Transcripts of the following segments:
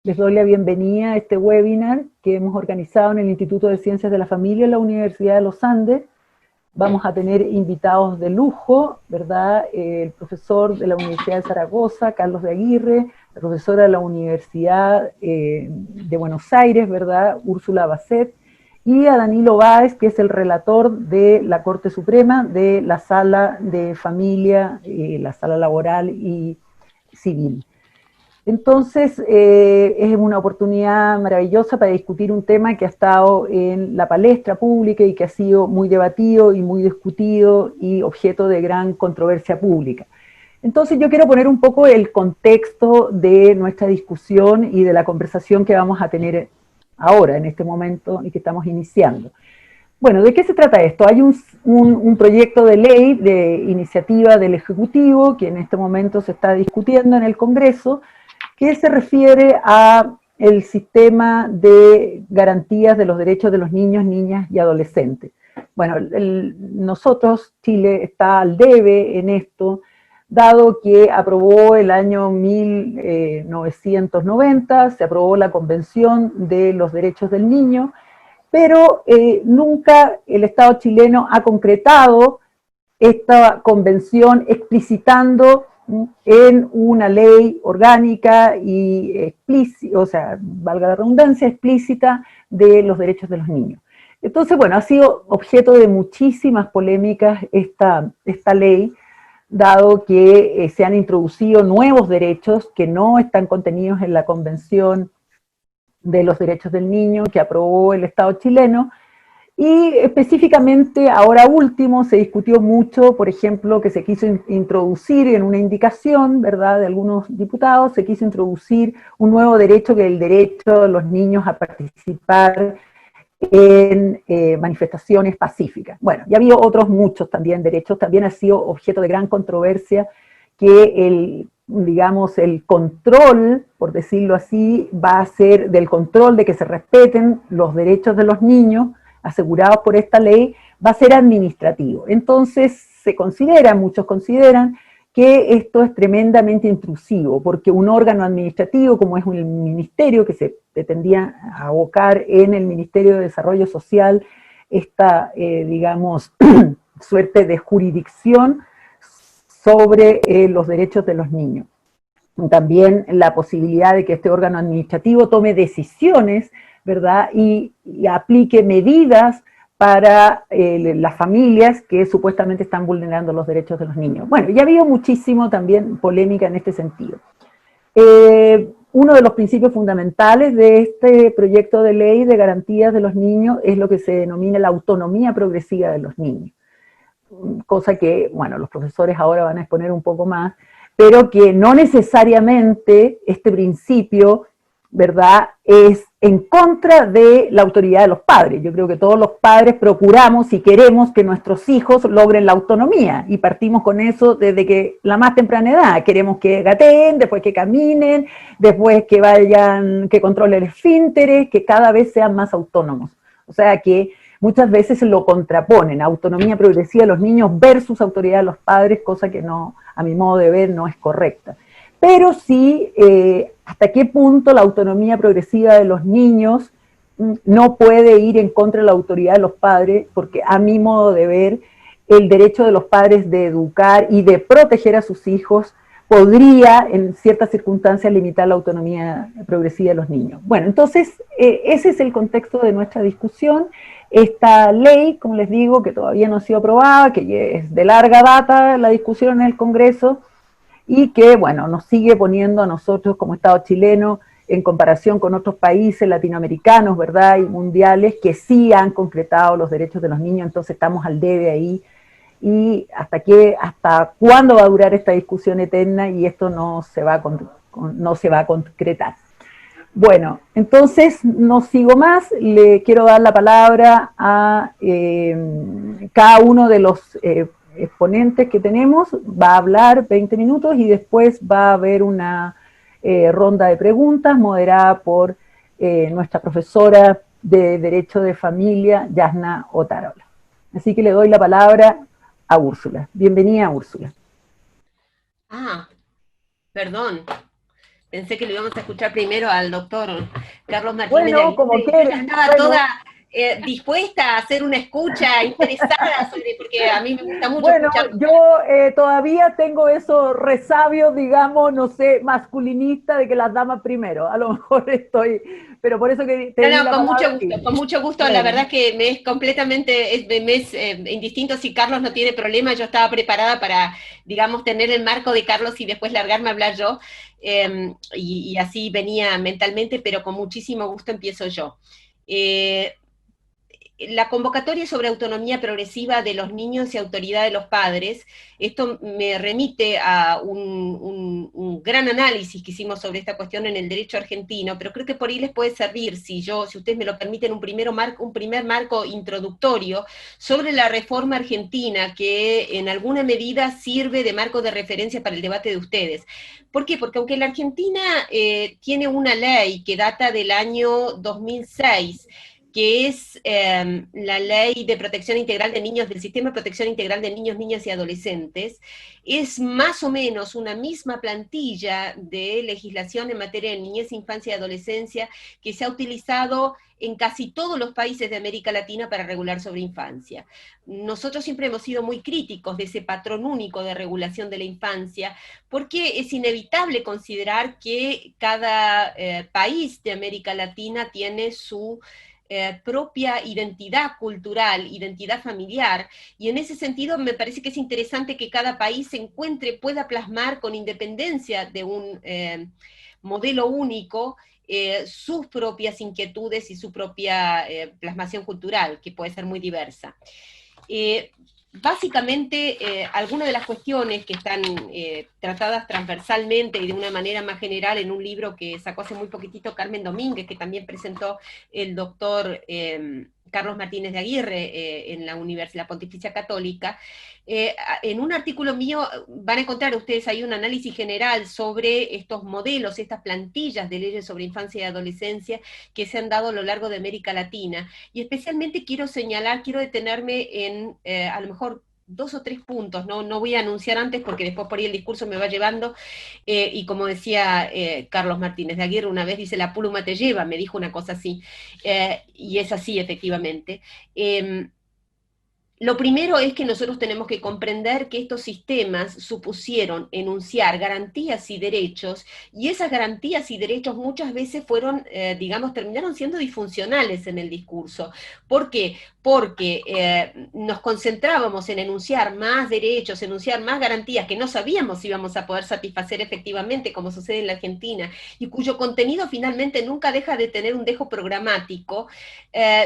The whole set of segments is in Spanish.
Les doy la bienvenida a este webinar que hemos organizado en el Instituto de Ciencias de la Familia en la Universidad de los Andes. Vamos a tener invitados de lujo, ¿verdad? El profesor de la Universidad de Zaragoza, Carlos de Aguirre, la profesora de la Universidad de Buenos Aires, ¿verdad? Úrsula Basset, y a Danilo Báez, que es el relator de la Corte Suprema de la Sala de Familia, la Sala Laboral y Civil. Entonces, es una oportunidad maravillosa para discutir un tema que ha estado en la palestra pública y que ha sido muy debatido y muy discutido y objeto de gran controversia pública. Entonces, yo quiero poner un poco el contexto de nuestra discusión y de la conversación que vamos a tener ahora, en este momento, y que estamos iniciando. Bueno, ¿de qué se trata esto? Hay un proyecto de ley de iniciativa del Ejecutivo que en este momento se está discutiendo en el Congreso, que se refiere a el sistema de garantías de los derechos de los niños, niñas y adolescentes. Bueno, nosotros, Chile, está al debe en esto, dado que aprobó el año 1990, se aprobó la Convención de los Derechos del Niño, pero nunca el Estado chileno ha concretado esta convención explicitando en una ley orgánica y explícita, o sea, valga la redundancia, explícita de los derechos de los niños. Entonces, bueno, ha sido objeto de muchísimas polémicas esta ley, dado que se han introducido nuevos derechos que no están contenidos en la Convención de los Derechos del Niño que aprobó el Estado chileno. Y específicamente, ahora último, se discutió mucho, por ejemplo, que se quiso introducir en una indicación, ¿verdad?, de algunos diputados, se quiso introducir un nuevo derecho, que es el derecho de los niños a participar en manifestaciones pacíficas. Bueno, y había otros muchos también derechos, también ha sido objeto de gran controversia que digamos, el control, por decirlo así, va a ser del control de que se respeten los derechos de los niños asegurados por esta ley, va a ser administrativo. Entonces, muchos consideran que esto es tremendamente intrusivo, porque un órgano administrativo como es un ministerio que se pretendía abocar en el Ministerio de Desarrollo Social, esta, digamos, suerte de jurisdicción sobre los derechos de los niños. También la posibilidad de que este órgano administrativo tome decisiones, ¿verdad? Y aplique medidas para las familias que supuestamente están vulnerando los derechos de los niños. Bueno, ya ha habido muchísimo también polémica en este sentido. Uno de los principios fundamentales de este proyecto de ley de garantías de los niños es lo que se denomina la autonomía progresiva de los niños, cosa que, bueno, los profesores ahora van a exponer un poco más, pero que no necesariamente este principio, ¿verdad?, es en contra de la autoridad de los padres. Yo creo que todos los padres procuramos y queremos que nuestros hijos logren la autonomía, y partimos con eso desde que la más temprana edad. Queremos que gateen, después que caminen, después que vayan, que controlen esfínteres, que cada vez sean más autónomos. O sea que muchas veces lo contraponen, autonomía progresiva de los niños versus autoridad de los padres, cosa que no, a mi modo de ver, no es correcta. Pero sí, hasta qué punto la autonomía progresiva de los niños no puede ir en contra de la autoridad de los padres, porque a mi modo de ver, el derecho de los padres de educar y de proteger a sus hijos podría, en ciertas circunstancias, limitar la autonomía progresiva de los niños. Bueno, entonces, ese es el contexto de nuestra discusión. Esta ley, como les digo, que todavía no ha sido aprobada, que es de larga data la discusión en el Congreso, y que, bueno, nos sigue poniendo a nosotros como Estado chileno en comparación con otros países latinoamericanos, ¿verdad?, y mundiales, que sí han concretado los derechos de los niños. Entonces estamos al debe ahí, y hasta cuándo va a durar esta discusión eterna, y esto no se va a concretar. Bueno, entonces no sigo más, le quiero dar la palabra a cada uno de los exponentes que tenemos. Va a hablar 20 minutos y después va a haber una ronda de preguntas moderada por nuestra profesora de Derecho de Familia, Yasna Otárola. Así que le doy la palabra a Úrsula. Bienvenida, Úrsula. Ah, perdón. Pensé que lo íbamos a escuchar primero al doctor Carlos Martínez de Bueno, Aguirre, como y yo ya quieren, estaba bueno, toda dispuesta a hacer una escucha interesada sobre, porque a mí me gusta mucho bueno, escuchar. yo todavía tengo esos resabios, digamos, no sé, masculinista de que las damas primero, a lo mejor estoy, pero por eso que te No, di no, la palabra a ti. con mucho gusto, la Bueno, verdad que me es completamente, me es indistinto si Carlos no tiene problema, yo estaba preparada para, digamos, tener el marco de Carlos y después largarme a hablar yo, y así venía mentalmente, pero con muchísimo gusto empiezo yo. Eh, la convocatoria sobre autonomía progresiva de los niños y autoridad de los padres, esto me remite a un gran análisis que hicimos sobre esta cuestión en el derecho argentino, pero creo que por ahí les puede servir, si ustedes me lo permiten, un primer marco introductorio sobre la reforma argentina, que en alguna medida sirve de marco de referencia para el debate de ustedes. ¿Por qué? Porque aunque la Argentina tiene una ley que data del año 2006, que es la Ley de Protección Integral de Niños, del Sistema de Protección Integral de Niños, Niñas y Adolescentes, es más o menos una misma plantilla de legislación en materia de niñez, infancia y adolescencia que se ha utilizado en casi todos los países de América Latina para regular sobre infancia. Nosotros siempre hemos sido muy críticos de ese patrón único de regulación de la infancia, porque es inevitable considerar que cada país de América Latina tiene su propia identidad cultural, identidad familiar, y en ese sentido me parece que es interesante que cada país se encuentre, pueda plasmar con independencia de un modelo único, sus propias inquietudes y su propia plasmación cultural, que puede ser muy diversa. Eh, Básicamente, algunas de las cuestiones que están tratadas transversalmente y de una manera más general en un libro que sacó hace muy poquitito Carmen Domínguez, que también presentó el doctor Carlos Martínez de Aguirre en la Universidad Pontificia Católica, en un artículo mío van a encontrar ustedes ahí un análisis general sobre estos modelos, estas plantillas de leyes sobre infancia y adolescencia que se han dado a lo largo de América Latina. Y especialmente quiero señalar, quiero detenerme en a lo mejor dos o tres puntos, no voy a anunciar antes porque después por ahí el discurso me va llevando, y como decía Carlos Martínez de Aguirre una vez, dice, la pluma te lleva, me dijo una cosa así, y es así efectivamente. Lo primero es que nosotros tenemos que comprender que estos sistemas supusieron enunciar garantías y derechos, y esas garantías y derechos muchas veces fueron, digamos, terminaron siendo disfuncionales en el discurso. ¿Por qué? Porque nos concentrábamos en enunciar más derechos, enunciar más garantías que no sabíamos si íbamos a poder satisfacer efectivamente, como sucede en la Argentina, y cuyo contenido finalmente nunca deja de tener un dejo programático,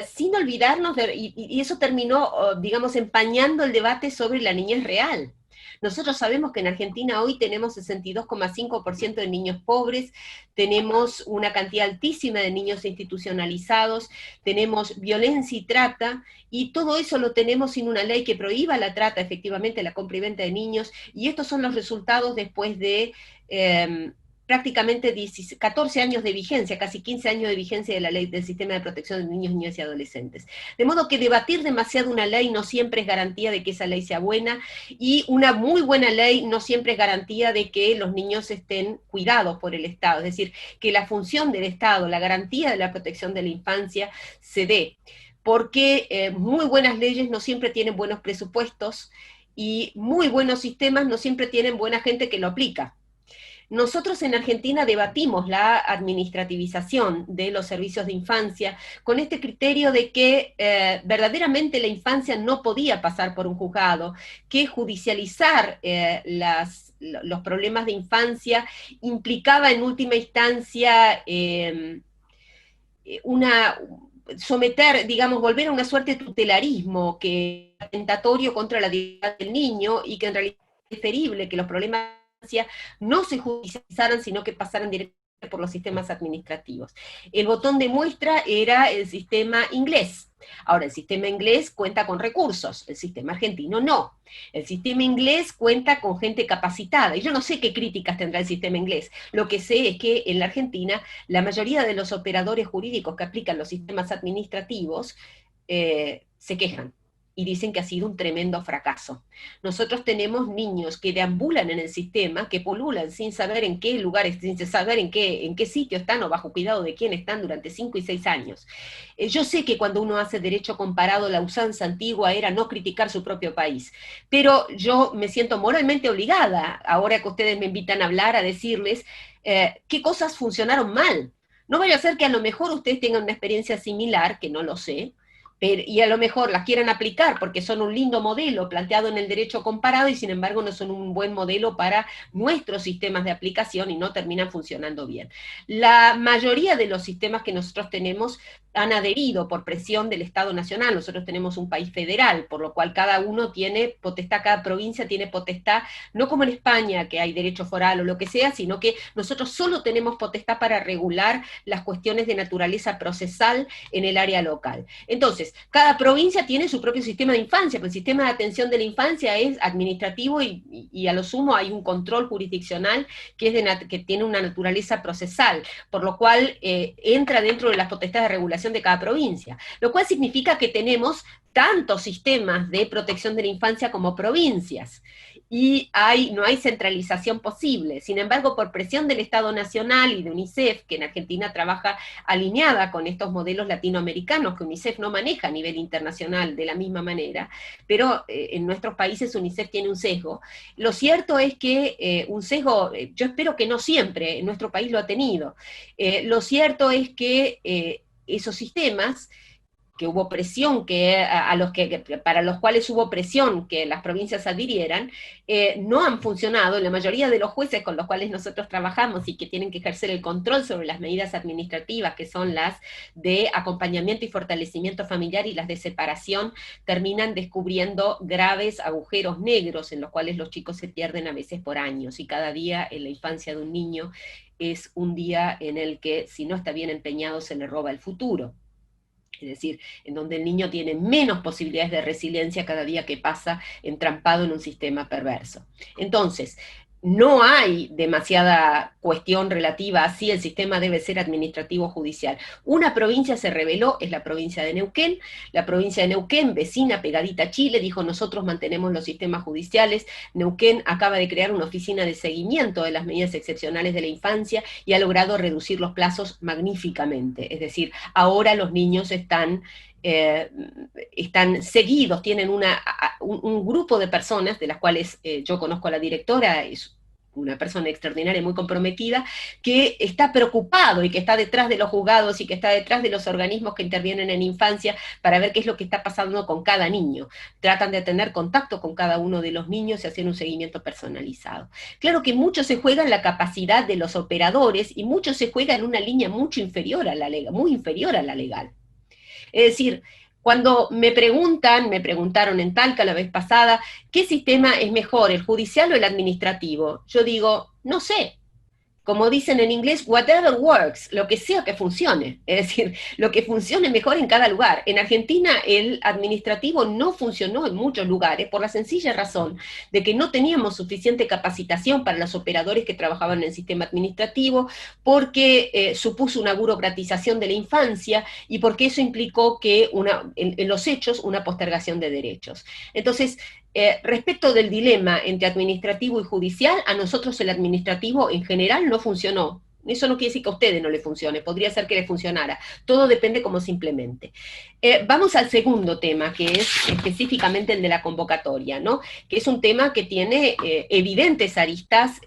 sin olvidarnos y eso terminó, digamos, empañando el debate sobre la niñez real. Nosotros sabemos que en Argentina hoy tenemos 62,5% de niños pobres, tenemos una cantidad altísima de niños institucionalizados, tenemos violencia y trata, y todo eso lo tenemos sin una ley que prohíba la trata, efectivamente, la compra y venta de niños, y estos son los resultados después de prácticamente 14 años de vigencia, casi 15 años de vigencia de la ley del sistema de protección de niños, niñas y adolescentes. De modo que debatir demasiado una ley no siempre es garantía de que esa ley sea buena, y una muy buena ley no siempre es garantía de que los niños estén cuidados por el Estado, es decir, que la función del Estado, la garantía de la protección de la infancia se dé, porque muy buenas leyes no siempre tienen buenos presupuestos, y muy buenos sistemas no siempre tienen buena gente que lo aplica. Nosotros en Argentina debatimos la administrativización de los servicios de infancia con este criterio de que verdaderamente la infancia no podía pasar por un juzgado, que judicializar los problemas de infancia implicaba en última instancia una someter, digamos, volver a una suerte de tutelarismo que es atentatorio contra la dignidad del niño, y que en realidad es preferible que los problemas no se judicializaran, sino que pasaran directamente por los sistemas administrativos. El botón de muestra era el sistema inglés. Ahora, el sistema inglés cuenta con recursos, el sistema argentino no. El sistema inglés cuenta con gente capacitada, y yo no sé qué críticas tendrá el sistema inglés. Lo que sé es que en la Argentina la mayoría de los operadores jurídicos que aplican los sistemas administrativos se quejan. y dicen que ha sido un tremendo fracaso. Nosotros tenemos niños que deambulan en el sistema, que pululan sin saber en qué lugares, sin saber en qué sitio están o bajo cuidado de quién están durante 5 y 6 años. Yo sé que cuando uno hace derecho comparado, la usanza antigua era no criticar su propio país, pero yo me siento moralmente obligada, ahora que ustedes me invitan a hablar, a decirles qué cosas funcionaron mal. No vaya a ser que a lo mejor ustedes tengan una experiencia similar, que no lo sé, y a lo mejor las quieran aplicar porque son un lindo modelo planteado en el derecho comparado y sin embargo no son un buen modelo para nuestros sistemas de aplicación y no terminan funcionando bien. La mayoría de los sistemas que nosotros tenemos han adherido por presión del Estado Nacional. Nosotros tenemos un país federal, por lo cual cada uno tiene potestad, cada provincia tiene potestad, no como en España, que hay derecho foral o lo que sea, sino que nosotros solo tenemos potestad para regular las cuestiones de naturaleza procesal en el área local. Entonces, cada provincia tiene su propio sistema de infancia, pero el sistema de atención de la infancia es administrativo y a lo sumo hay un control jurisdiccional que tiene una naturaleza procesal, por lo cual entra dentro de las potestades de regulación de cada provincia, lo cual significa que tenemos tantos sistemas de protección de la infancia como provincias, y no hay centralización posible. Sin embargo, por presión del Estado Nacional y de UNICEF, que en Argentina trabaja alineada con estos modelos latinoamericanos, que UNICEF no maneja a nivel internacional de la misma manera, pero en nuestros países UNICEF tiene un sesgo. Lo cierto es que un sesgo, yo espero que no siempre, en nuestro país lo ha tenido. Lo cierto es que esos sistemas que hubo presión, para los cuales hubo presión que las provincias adhirieran, no han funcionado. La mayoría de los jueces con los cuales nosotros trabajamos y que tienen que ejercer el control sobre las medidas administrativas, que son las de acompañamiento y fortalecimiento familiar y las de separación, terminan descubriendo graves agujeros negros en los cuales los chicos se pierden a veces por años, y cada día en la infancia de un niño es un día en el que, si no está bien empeñado, se le roba el futuro. Es decir, en donde el niño tiene menos posibilidades de resiliencia cada día que pasa entrampado en un sistema perverso. Entonces, no hay demasiada cuestión relativa a si el sistema debe ser administrativo o judicial. Una provincia se rebeló, es la provincia de Neuquén. La provincia de Neuquén, vecina, pegadita a Chile, dijo: nosotros mantenemos los sistemas judiciales. Neuquén acaba de crear una oficina de seguimiento de las medidas excepcionales de la infancia y ha logrado reducir los plazos magníficamente. Es decir, ahora los niños están seguidos, tienen un grupo de personas, de las cuales yo conozco a la directora, es una persona extraordinaria, muy comprometida, que está preocupado y que está detrás de los juzgados y que está detrás de los organismos que intervienen en infancia para ver qué es lo que está pasando con cada niño. Tratan de tener contacto con cada uno de los niños y hacer un seguimiento personalizado. Claro que mucho se juega en la capacidad de los operadores y mucho se juega en una línea mucho inferior a la legal, muy inferior a la legal. Es decir, cuando me preguntaron en Talca la vez pasada, ¿qué sistema es mejor, el judicial o el administrativo? Yo digo, no sé. Como dicen en inglés, whatever works, lo que sea que funcione, es decir, lo que funcione mejor en cada lugar. En Argentina el administrativo no funcionó en muchos lugares por la sencilla razón de que no teníamos suficiente capacitación para los operadores que trabajaban en el sistema administrativo, porque supuso una burocratización de la infancia y porque eso implicó que en los hechos una postergación de derechos. Entonces, respecto del dilema entre administrativo y judicial, a nosotros el administrativo en general no funcionó. Eso no quiere decir que a ustedes no les funcione, podría ser que les funcionara. Todo depende cómo se implemente. Vamos al segundo tema, que es específicamente el de la convocatoria, ¿no? Que es un tema que tiene evidentes aristas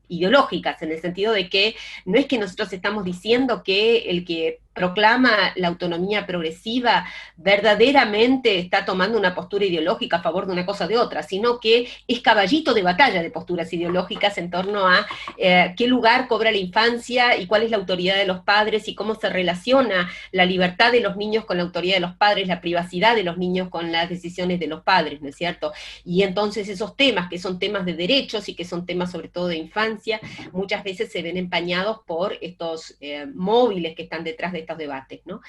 ideológicas, en el sentido de que no es que nosotros estamos diciendo que el que proclama la autonomía progresiva verdaderamente está tomando una postura ideológica a favor de una cosa o de otra, sino que es caballito de batalla de posturas ideológicas en torno a qué lugar cobra la infancia y cuál es la autoridad de los padres y cómo se relaciona la libertad de los niños con la autoridad de los padres, la privacidad de los niños con las decisiones de los padres, ¿no es cierto? Y entonces esos temas, que son temas de derechos y que son temas sobre todo de infancia, muchas veces se ven empañados por estos móviles que están detrás de estos debates, ¿no?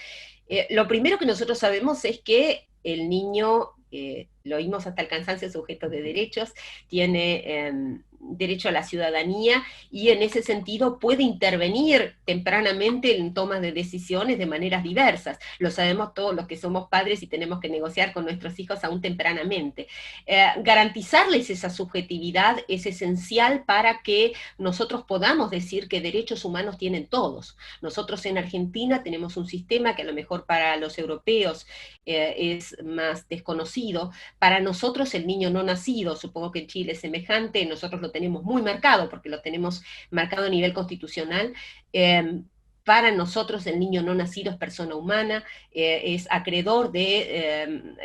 Lo primero que nosotros sabemos es que el niño, lo oímos hasta el cansancio, sujeto de derechos, tiene derecho a la ciudadanía, y en ese sentido puede intervenir tempranamente en tomas de decisiones de maneras diversas. Lo sabemos todos los que somos padres y tenemos que negociar con nuestros hijos aún tempranamente. Garantizarles esa subjetividad es esencial para que nosotros podamos decir que derechos humanos tienen todos. Nosotros en Argentina tenemos un sistema que a lo mejor para los europeos es más desconocido. Para nosotros el niño no nacido, supongo que en Chile es semejante, nosotros lo tenemos muy marcado, porque lo tenemos marcado a nivel constitucional. Para nosotros el niño no nacido es persona humana, es acreedor de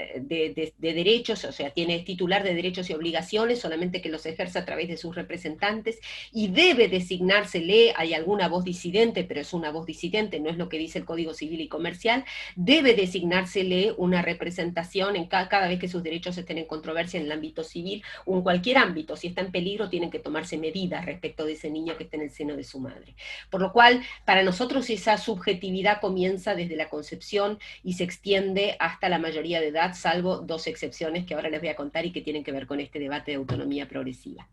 derechos, o sea, tiene titular de derechos y obligaciones, solamente que los ejerce a través de sus representantes, y debe designársele, hay alguna voz disidente, pero es una voz disidente, no es lo que dice el Código Civil y Comercial, debe designársele una representación en cada vez que sus derechos estén en controversia en el ámbito civil, o en cualquier ámbito. Si está en peligro, tienen que tomarse medidas respecto de ese niño que está en el seno de su madre. Por lo cual, para nosotros esa subjetividad comienza desde la concepción y se extiende hasta la mayoría de edad, salvo dos excepciones que ahora les voy a contar y que tienen que ver con este debate de autonomía progresiva.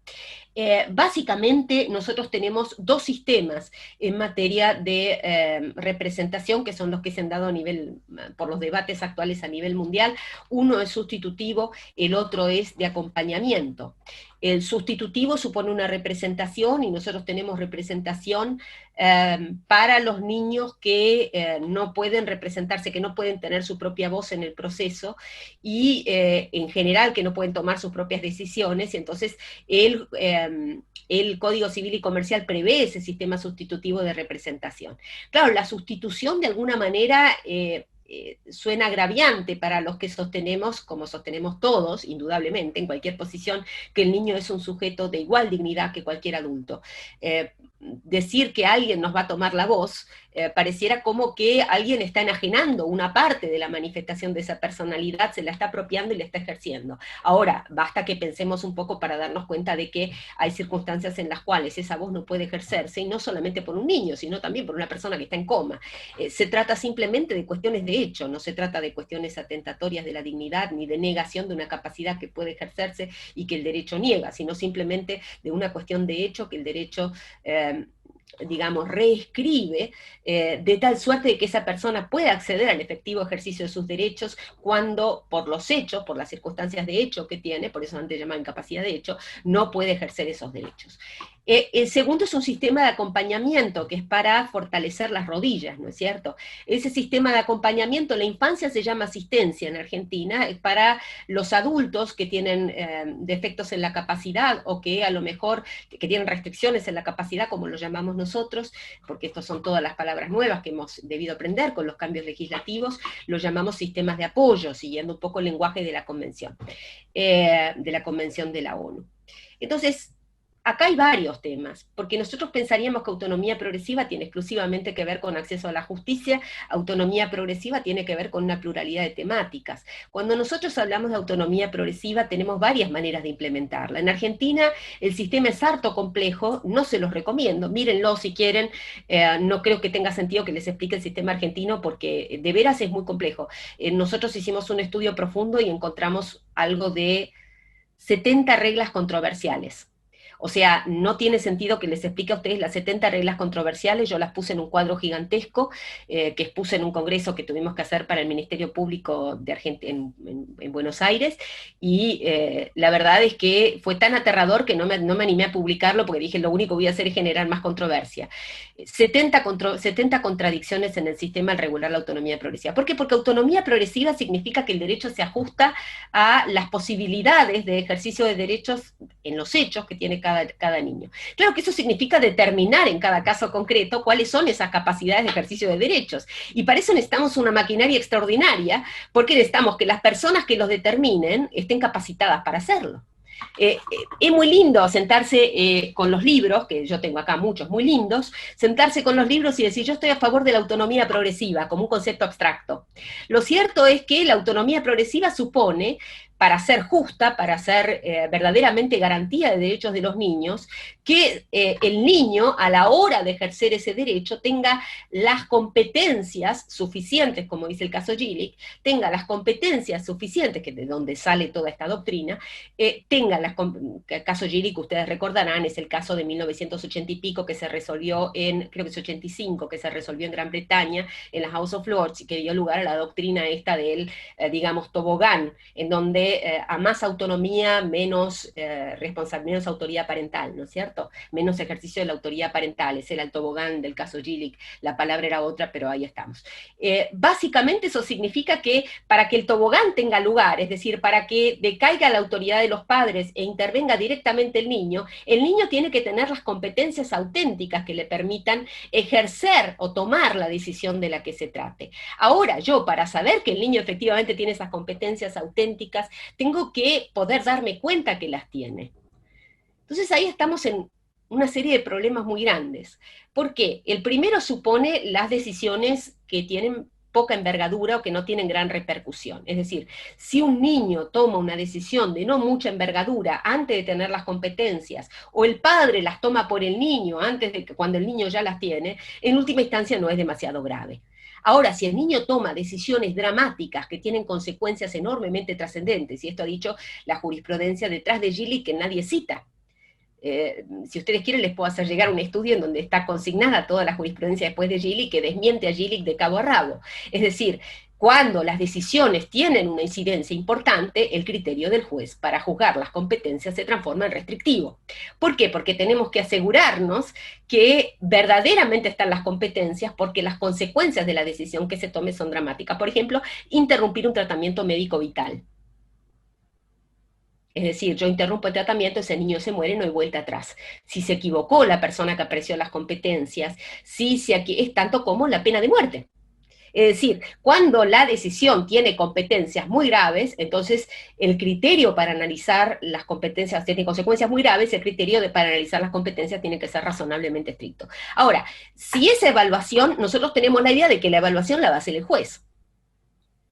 Básicamente nosotros tenemos dos sistemas en materia de representación, que son los que se han dado a nivel, por los debates actuales a nivel mundial. Uno es sustitutivo, el otro es de acompañamiento. El sustitutivo supone una representación, y nosotros tenemos representación para los niños que no pueden representarse, que no pueden tener su propia voz en el proceso, y en general que no pueden tomar sus propias decisiones, y entonces el Código Civil y Comercial prevé ese sistema sustitutivo de representación. Claro, la sustitución de alguna manera suena agraviante para los que sostenemos, como sostenemos todos, indudablemente, en cualquier posición, que el niño es un sujeto de igual dignidad que cualquier adulto. Decir que alguien nos va a tomar la voz, pareciera como que alguien está enajenando una parte de la manifestación de esa personalidad, se la está apropiando y la está ejerciendo. Ahora, basta que pensemos un poco para darnos cuenta de que hay circunstancias en las cuales esa voz no puede ejercerse, y no solamente por un niño, sino también por una persona que está en coma. Se trata simplemente de cuestiones de hecho, no se trata de cuestiones atentatorias de la dignidad, ni de negación de una capacidad que puede ejercerse y que el derecho niega, sino simplemente de una cuestión de hecho que el derecho digamos, reescribe, de tal suerte de que esa persona pueda acceder al efectivo ejercicio de sus derechos cuando, por los hechos, por las circunstancias de hecho que tiene, por eso antes llamaba incapacidad de hecho, no puede ejercer esos derechos. El segundo es un sistema de acompañamiento, que es para fortalecer las rodillas, ¿no es cierto? Ese sistema de acompañamiento, en la infancia se llama asistencia en Argentina, es para los adultos que tienen defectos en la capacidad, o que a lo mejor, que tienen restricciones en la capacidad, como lo llamamos nosotros, porque estas son todas las palabras nuevas que hemos debido aprender con los cambios legislativos, lo llamamos sistemas de apoyo, siguiendo un poco el lenguaje de la Convención de la ONU. Entonces, acá hay varios temas, porque nosotros pensaríamos que autonomía progresiva tiene exclusivamente que ver con acceso a la justicia, autonomía progresiva tiene que ver con una pluralidad de temáticas. Cuando nosotros hablamos de autonomía progresiva tenemos varias maneras de implementarla. En Argentina el sistema es harto complejo, no se los recomiendo, mírenlo si quieren, no creo que tenga sentido que les explique el sistema argentino porque de veras es muy complejo. Nosotros hicimos un estudio profundo y encontramos algo de 70 reglas controversiales. O sea, no tiene sentido que les explique a ustedes las 70 reglas controversiales, yo las puse en un cuadro gigantesco, que expuse en un congreso que tuvimos que hacer para el Ministerio Público de Argentina en Buenos Aires, y la verdad es que fue tan aterrador que no me animé a publicarlo, porque dije, lo único que voy a hacer es generar más controversia. 70 contradicciones en el sistema al regular la autonomía progresiva. ¿Por qué? Porque autonomía progresiva significa que el derecho se ajusta a las posibilidades de ejercicio de derechos en los hechos que tiene cada niño. Claro que eso significa determinar en cada caso concreto cuáles son esas capacidades de ejercicio de derechos, y para eso necesitamos una maquinaria extraordinaria, porque necesitamos que las personas que los determinen estén capacitadas para hacerlo. Es muy lindo sentarse con los libros, que yo tengo acá muchos muy lindos, sentarse con los libros y decir, yo estoy a favor de la autonomía progresiva, como un concepto abstracto. Lo cierto es que la autonomía progresiva supone para ser justa, para ser verdaderamente garantía de derechos de los niños, que el niño, a la hora de ejercer ese derecho, tenga las competencias suficientes, como dice el caso Gillick, tenga las competencias suficientes, que de donde sale toda esta doctrina, tenga el caso Gillick, ustedes recordarán, es el caso de 1980 y pico, que se resolvió creo que es 85, que se resolvió en Gran Bretaña, en la House of Lords, y que dio lugar a la doctrina esta del, digamos, tobogán, en donde a más autonomía, menos responsabilidad, menos autoridad parental, ¿no es cierto? Menos ejercicio de la autoridad parental, ese era el tobogán del caso Gillick, la palabra era otra, pero ahí estamos. Básicamente eso significa que para que el tobogán tenga lugar, es decir, para que decaiga la autoridad de los padres e intervenga directamente el niño tiene que tener las competencias auténticas que le permitan ejercer o tomar la decisión de la que se trate. Ahora, yo, para saber que el niño efectivamente tiene esas competencias auténticas, tengo que poder darme cuenta que las tiene. Entonces ahí estamos en una serie de problemas muy grandes. ¿Por qué? El primero supone las decisiones que tienen poca envergadura o que no tienen gran repercusión. Es decir, si un niño toma una decisión de no mucha envergadura antes de tener las competencias, o el padre las toma por el niño antes de que cuando el niño ya las tiene, en última instancia no es demasiado grave. Ahora, si el niño toma decisiones dramáticas que tienen consecuencias enormemente trascendentes, y esto ha dicho la jurisprudencia detrás de Gillick que nadie cita, si ustedes quieren les puedo hacer llegar un estudio en donde está consignada toda la jurisprudencia después de Gillick que desmiente a Gillick de cabo a rabo. Es decir, cuando las decisiones tienen una incidencia importante, el criterio del juez para juzgar las competencias se transforma en restrictivo. ¿Por qué? Porque tenemos que asegurarnos que verdaderamente están las competencias, porque las consecuencias de la decisión que se tome son dramáticas. Por ejemplo, interrumpir un tratamiento médico vital. Es decir, yo interrumpo el tratamiento, ese niño se muere, no hay vuelta atrás. Si se equivocó la persona que apreció las competencias, es tanto como la pena de muerte. Es decir, cuando la decisión tiene competencias muy graves, entonces el criterio para analizar las competencias tiene consecuencias muy graves, el criterio para analizar las competencias tiene que ser razonablemente estricto. Ahora, si esa evaluación, nosotros tenemos la idea de que la evaluación la va a hacer el juez.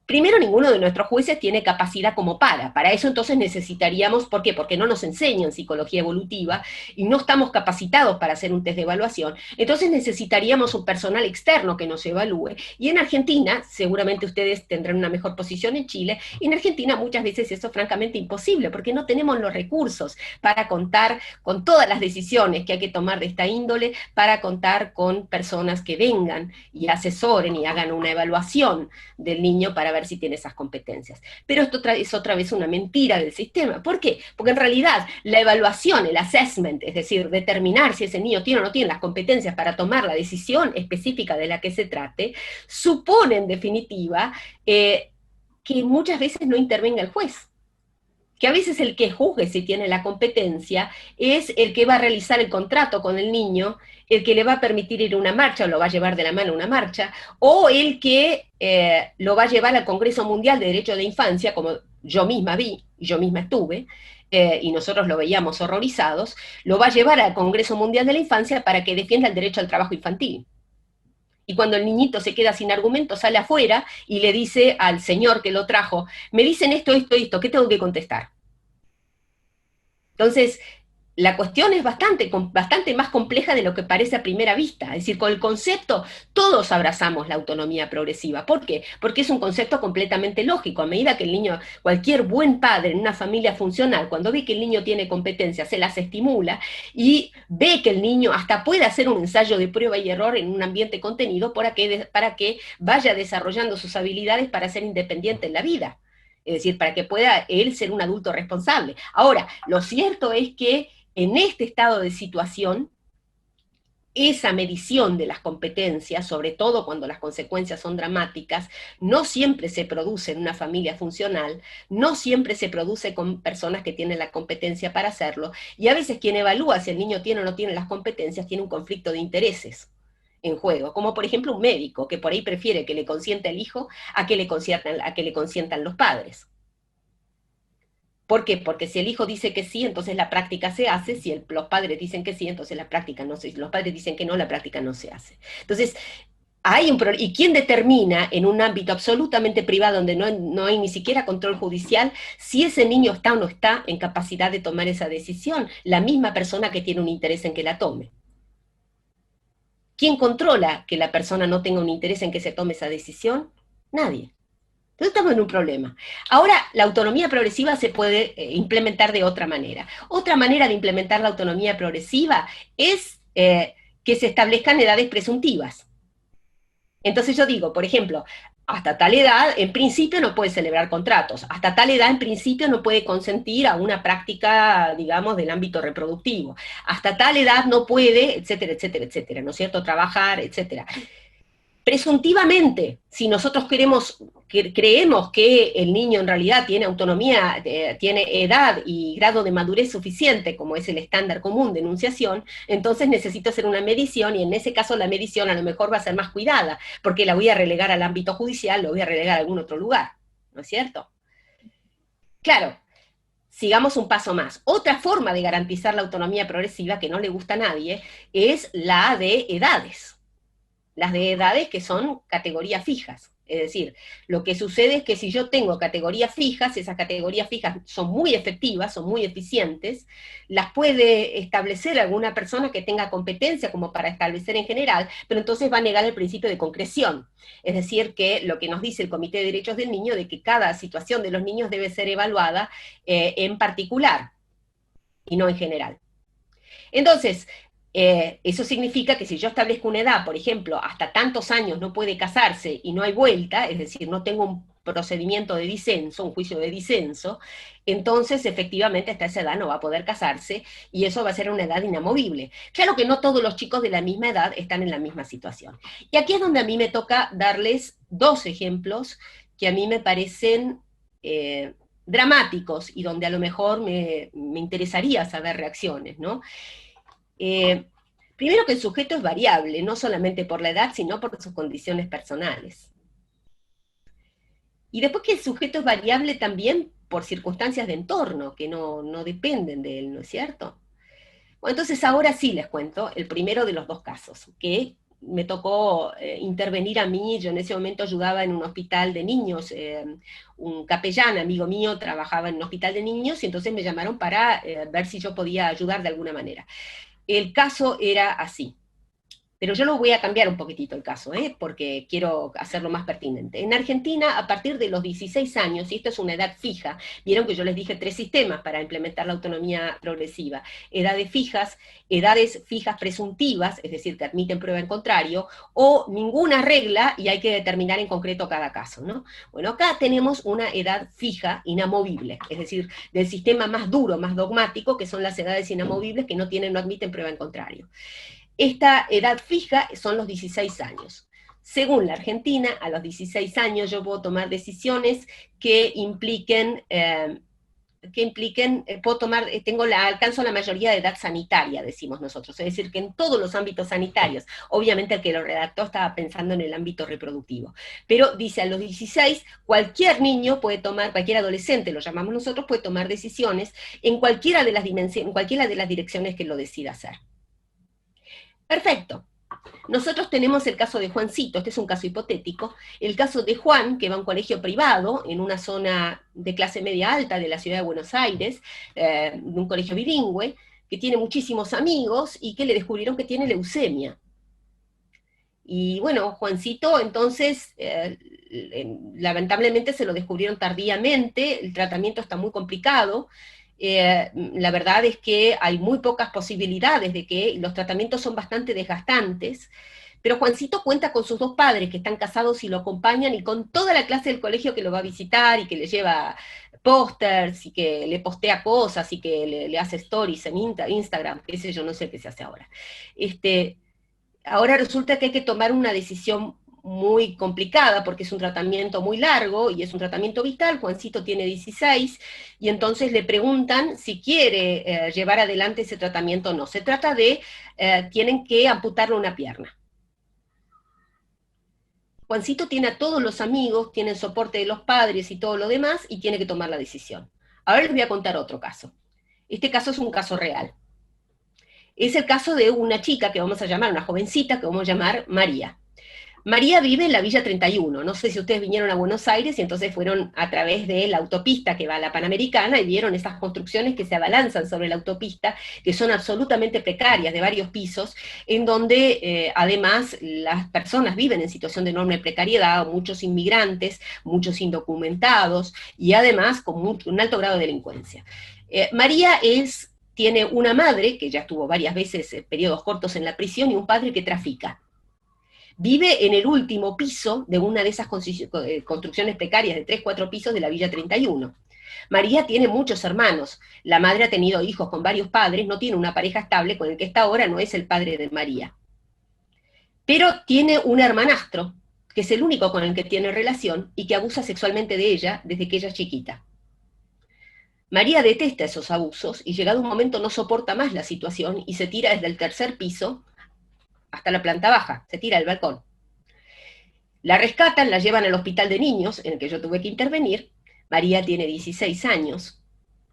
Primero, ninguno de nuestros jueces tiene capacidad como para eso entonces necesitaríamos, ¿por qué? Porque no nos enseñan psicología evolutiva y no estamos capacitados para hacer un test de evaluación, entonces necesitaríamos un personal externo que nos evalúe, y en Argentina, seguramente ustedes tendrán una mejor posición en Chile, y en Argentina muchas veces eso es francamente imposible, porque no tenemos los recursos para contar con todas las decisiones que hay que tomar de esta índole, para contar con personas que vengan y asesoren y hagan una evaluación del niño para ver si tiene esas competencias. Pero esto es otra vez una mentira del sistema. ¿Por qué? Porque en realidad la evaluación, el assessment, es decir, determinar si ese niño tiene o no tiene las competencias para tomar la decisión específica de la que se trate, supone en definitiva que muchas veces no intervenga el juez. Que a veces el que juzgue si tiene la competencia es el que va a realizar el contrato con el niño, el que le va a permitir ir a una marcha o lo va a llevar de la mano a una marcha, o el que lo va a llevar al Congreso Mundial de Derecho de Infancia, como yo misma vi, y yo misma estuve, y nosotros lo veíamos horrorizados, lo va a llevar al Congreso Mundial de la Infancia para que defienda el derecho al trabajo infantil. Y cuando el niñito se queda sin argumento, sale afuera y le dice al señor que lo trajo, me dicen esto, ¿qué tengo que contestar? Entonces, la cuestión es bastante más compleja de lo que parece a primera vista. Es decir, con el concepto, todos abrazamos la autonomía progresiva. ¿Por qué? Porque es un concepto completamente lógico. A medida que el niño, cualquier buen padre en una familia funcional, cuando ve que el niño tiene competencias, se las estimula y ve que el niño hasta puede hacer un ensayo de prueba y error en un ambiente contenido para que vaya desarrollando sus habilidades para ser independiente en la vida. Es decir, para que pueda él ser un adulto responsable. Ahora, lo cierto es que en este estado de situación, esa medición de las competencias, sobre todo cuando las consecuencias son dramáticas, no siempre se produce en una familia funcional, no siempre se produce con personas que tienen la competencia para hacerlo, y a veces quien evalúa si el niño tiene o no tiene las competencias tiene un conflicto de intereses en juego, como por ejemplo un médico que por ahí prefiere que le consienta el hijo a que le consientan los padres. ¿Por qué? Porque si el hijo dice que sí, entonces la práctica se hace, si los padres dicen que sí, entonces la práctica no se hace, si los padres dicen que no, la práctica no se hace. Entonces, ¿Y quién determina en un ámbito absolutamente privado donde no hay ni siquiera control judicial si ese niño está o no está en capacidad de tomar esa decisión? La misma persona que tiene un interés en que la tome. ¿Quién controla que la persona no tenga un interés en que se tome esa decisión? Nadie. Entonces estamos en un problema. Ahora, la autonomía progresiva se puede implementar de otra manera. Otra manera de implementar la autonomía progresiva es que se establezcan edades presuntivas. Entonces yo digo, por ejemplo, hasta tal edad, en principio no puede celebrar contratos, hasta tal edad, en principio no puede consentir a una práctica, digamos, del ámbito reproductivo, hasta tal edad no puede, etcétera, etcétera, etcétera, ¿no es cierto?, trabajar, etcétera. Presuntivamente, si nosotros creemos que el niño en realidad tiene autonomía, tiene edad y grado de madurez suficiente, como es el estándar común de enunciación, entonces necesito hacer una medición, y en ese caso la medición a lo mejor va a ser más cuidada, porque la voy a relegar al ámbito judicial, lo voy a relegar a algún otro lugar, ¿no es cierto? Claro, sigamos un paso más. Otra forma de garantizar la autonomía progresiva, que no le gusta a nadie, es la de edades. Las de edades que son categorías fijas. Es decir, lo que sucede es que si yo tengo categorías fijas, esas categorías fijas son muy efectivas, son muy eficientes, las puede establecer alguna persona que tenga competencia como para establecer en general, pero entonces va a negar el principio de concreción. Es decir, que lo que nos dice el Comité de Derechos del Niño, de que cada situación de los niños debe ser evaluada en particular, y no en general. Entonces, eso significa que si yo establezco una edad, por ejemplo, hasta tantos años no puede casarse y no hay vuelta, es decir, no tengo un procedimiento de disenso, un juicio de disenso, entonces efectivamente hasta esa edad no va a poder casarse y eso va a ser una edad inamovible. Claro que no todos los chicos de la misma edad están en la misma situación. Y aquí es donde a mí me toca darles dos ejemplos que a mí me parecen dramáticos y donde a lo mejor me interesaría saber reacciones, ¿no? Primero que el sujeto es variable, no solamente por la edad, sino por sus condiciones personales. Y después que el sujeto es variable también por circunstancias de entorno, que no dependen de él, ¿no es cierto? Bueno, entonces ahora sí les cuento el primero de los dos casos, que me tocó intervenir a mí. Yo en ese momento ayudaba en un hospital de niños, un capellán, amigo mío, trabajaba en un hospital de niños, y entonces me llamaron para ver si yo podía ayudar de alguna manera. El caso era así, pero yo lo voy a cambiar un poquitito el caso, porque quiero hacerlo más pertinente. En Argentina, a partir de los 16 años, y esto es una edad fija, vieron que yo les dije 3 sistemas para implementar la autonomía progresiva: edades fijas presuntivas, es decir, que admiten prueba en contrario, o ninguna regla y hay que determinar en concreto cada caso, ¿no? Bueno, acá tenemos una edad fija inamovible, es decir, del sistema más duro, más dogmático, que son las edades inamovibles que no admiten prueba en contrario. Esta edad fija son los 16 años. Según la Argentina, a los 16 años yo puedo tomar decisiones que impliquen, alcanzo la mayoría de edad sanitaria, decimos nosotros, es decir, que en todos los ámbitos sanitarios. Obviamente el que lo redactó estaba pensando en el ámbito reproductivo, pero dice a los 16, cualquier niño puede tomar, cualquier adolescente, lo llamamos nosotros, puede tomar decisiones en cualquiera de las dimensiones, en cualquiera de las direcciones que lo decida hacer. Perfecto. Nosotros tenemos el caso de Juancito, este es un caso hipotético, el caso de Juan, que va a un colegio privado, en una zona de clase media alta de la ciudad de Buenos Aires, un colegio bilingüe, que tiene muchísimos amigos y que le descubrieron que tiene leucemia. Y bueno, Juancito entonces, lamentablemente se lo descubrieron tardíamente, el tratamiento está muy complicado. La verdad es que hay muy pocas posibilidades de que los tratamientos son bastante desgastantes, pero Juancito cuenta con sus 2 padres que están casados y lo acompañan, y con toda la clase del colegio que lo va a visitar y que le lleva pósters y que le postea cosas y que le hace stories en Instagram, qué sé yo, no sé qué se hace ahora. Ahora resulta que hay que tomar una decisión muy complicada, porque es un tratamiento muy largo y es un tratamiento vital. Juancito tiene 16, y entonces le preguntan si quiere llevar adelante ese tratamiento o no. Se trata de, tienen que amputarle una pierna. Juancito tiene a todos los amigos, tiene el soporte de los padres y todo lo demás, y tiene que tomar la decisión. Ahora les voy a contar otro caso. Este caso es un caso real. Es el caso de una chica que vamos a llamar, una jovencita que vamos a llamar María. María vive en la Villa 31, no sé si ustedes vinieron a Buenos Aires y entonces fueron a través de la autopista que va a la Panamericana y vieron esas construcciones que se abalanzan sobre la autopista, que son absolutamente precarias, de varios pisos, en donde además las personas viven en situación de enorme precariedad, muchos inmigrantes, muchos indocumentados y además con un alto grado de delincuencia. María tiene una madre, que ya estuvo varias veces periodos cortos en la prisión, y un padre que trafica. Vive en el último piso de una de esas construcciones precarias de 3, 4 pisos de la Villa 31. María tiene muchos hermanos, la madre ha tenido hijos con varios padres, no tiene una pareja estable, con el que está ahora no es el padre de María. Pero tiene un hermanastro, que es el único con el que tiene relación, y que abusa sexualmente de ella desde que ella es chiquita. María detesta esos abusos, y llegado un momento no soporta más la situación, y se tira desde el 3er piso hasta la planta baja, se tira del balcón. La rescatan, la llevan al hospital de niños, en el que yo tuve que intervenir. María tiene 16 años,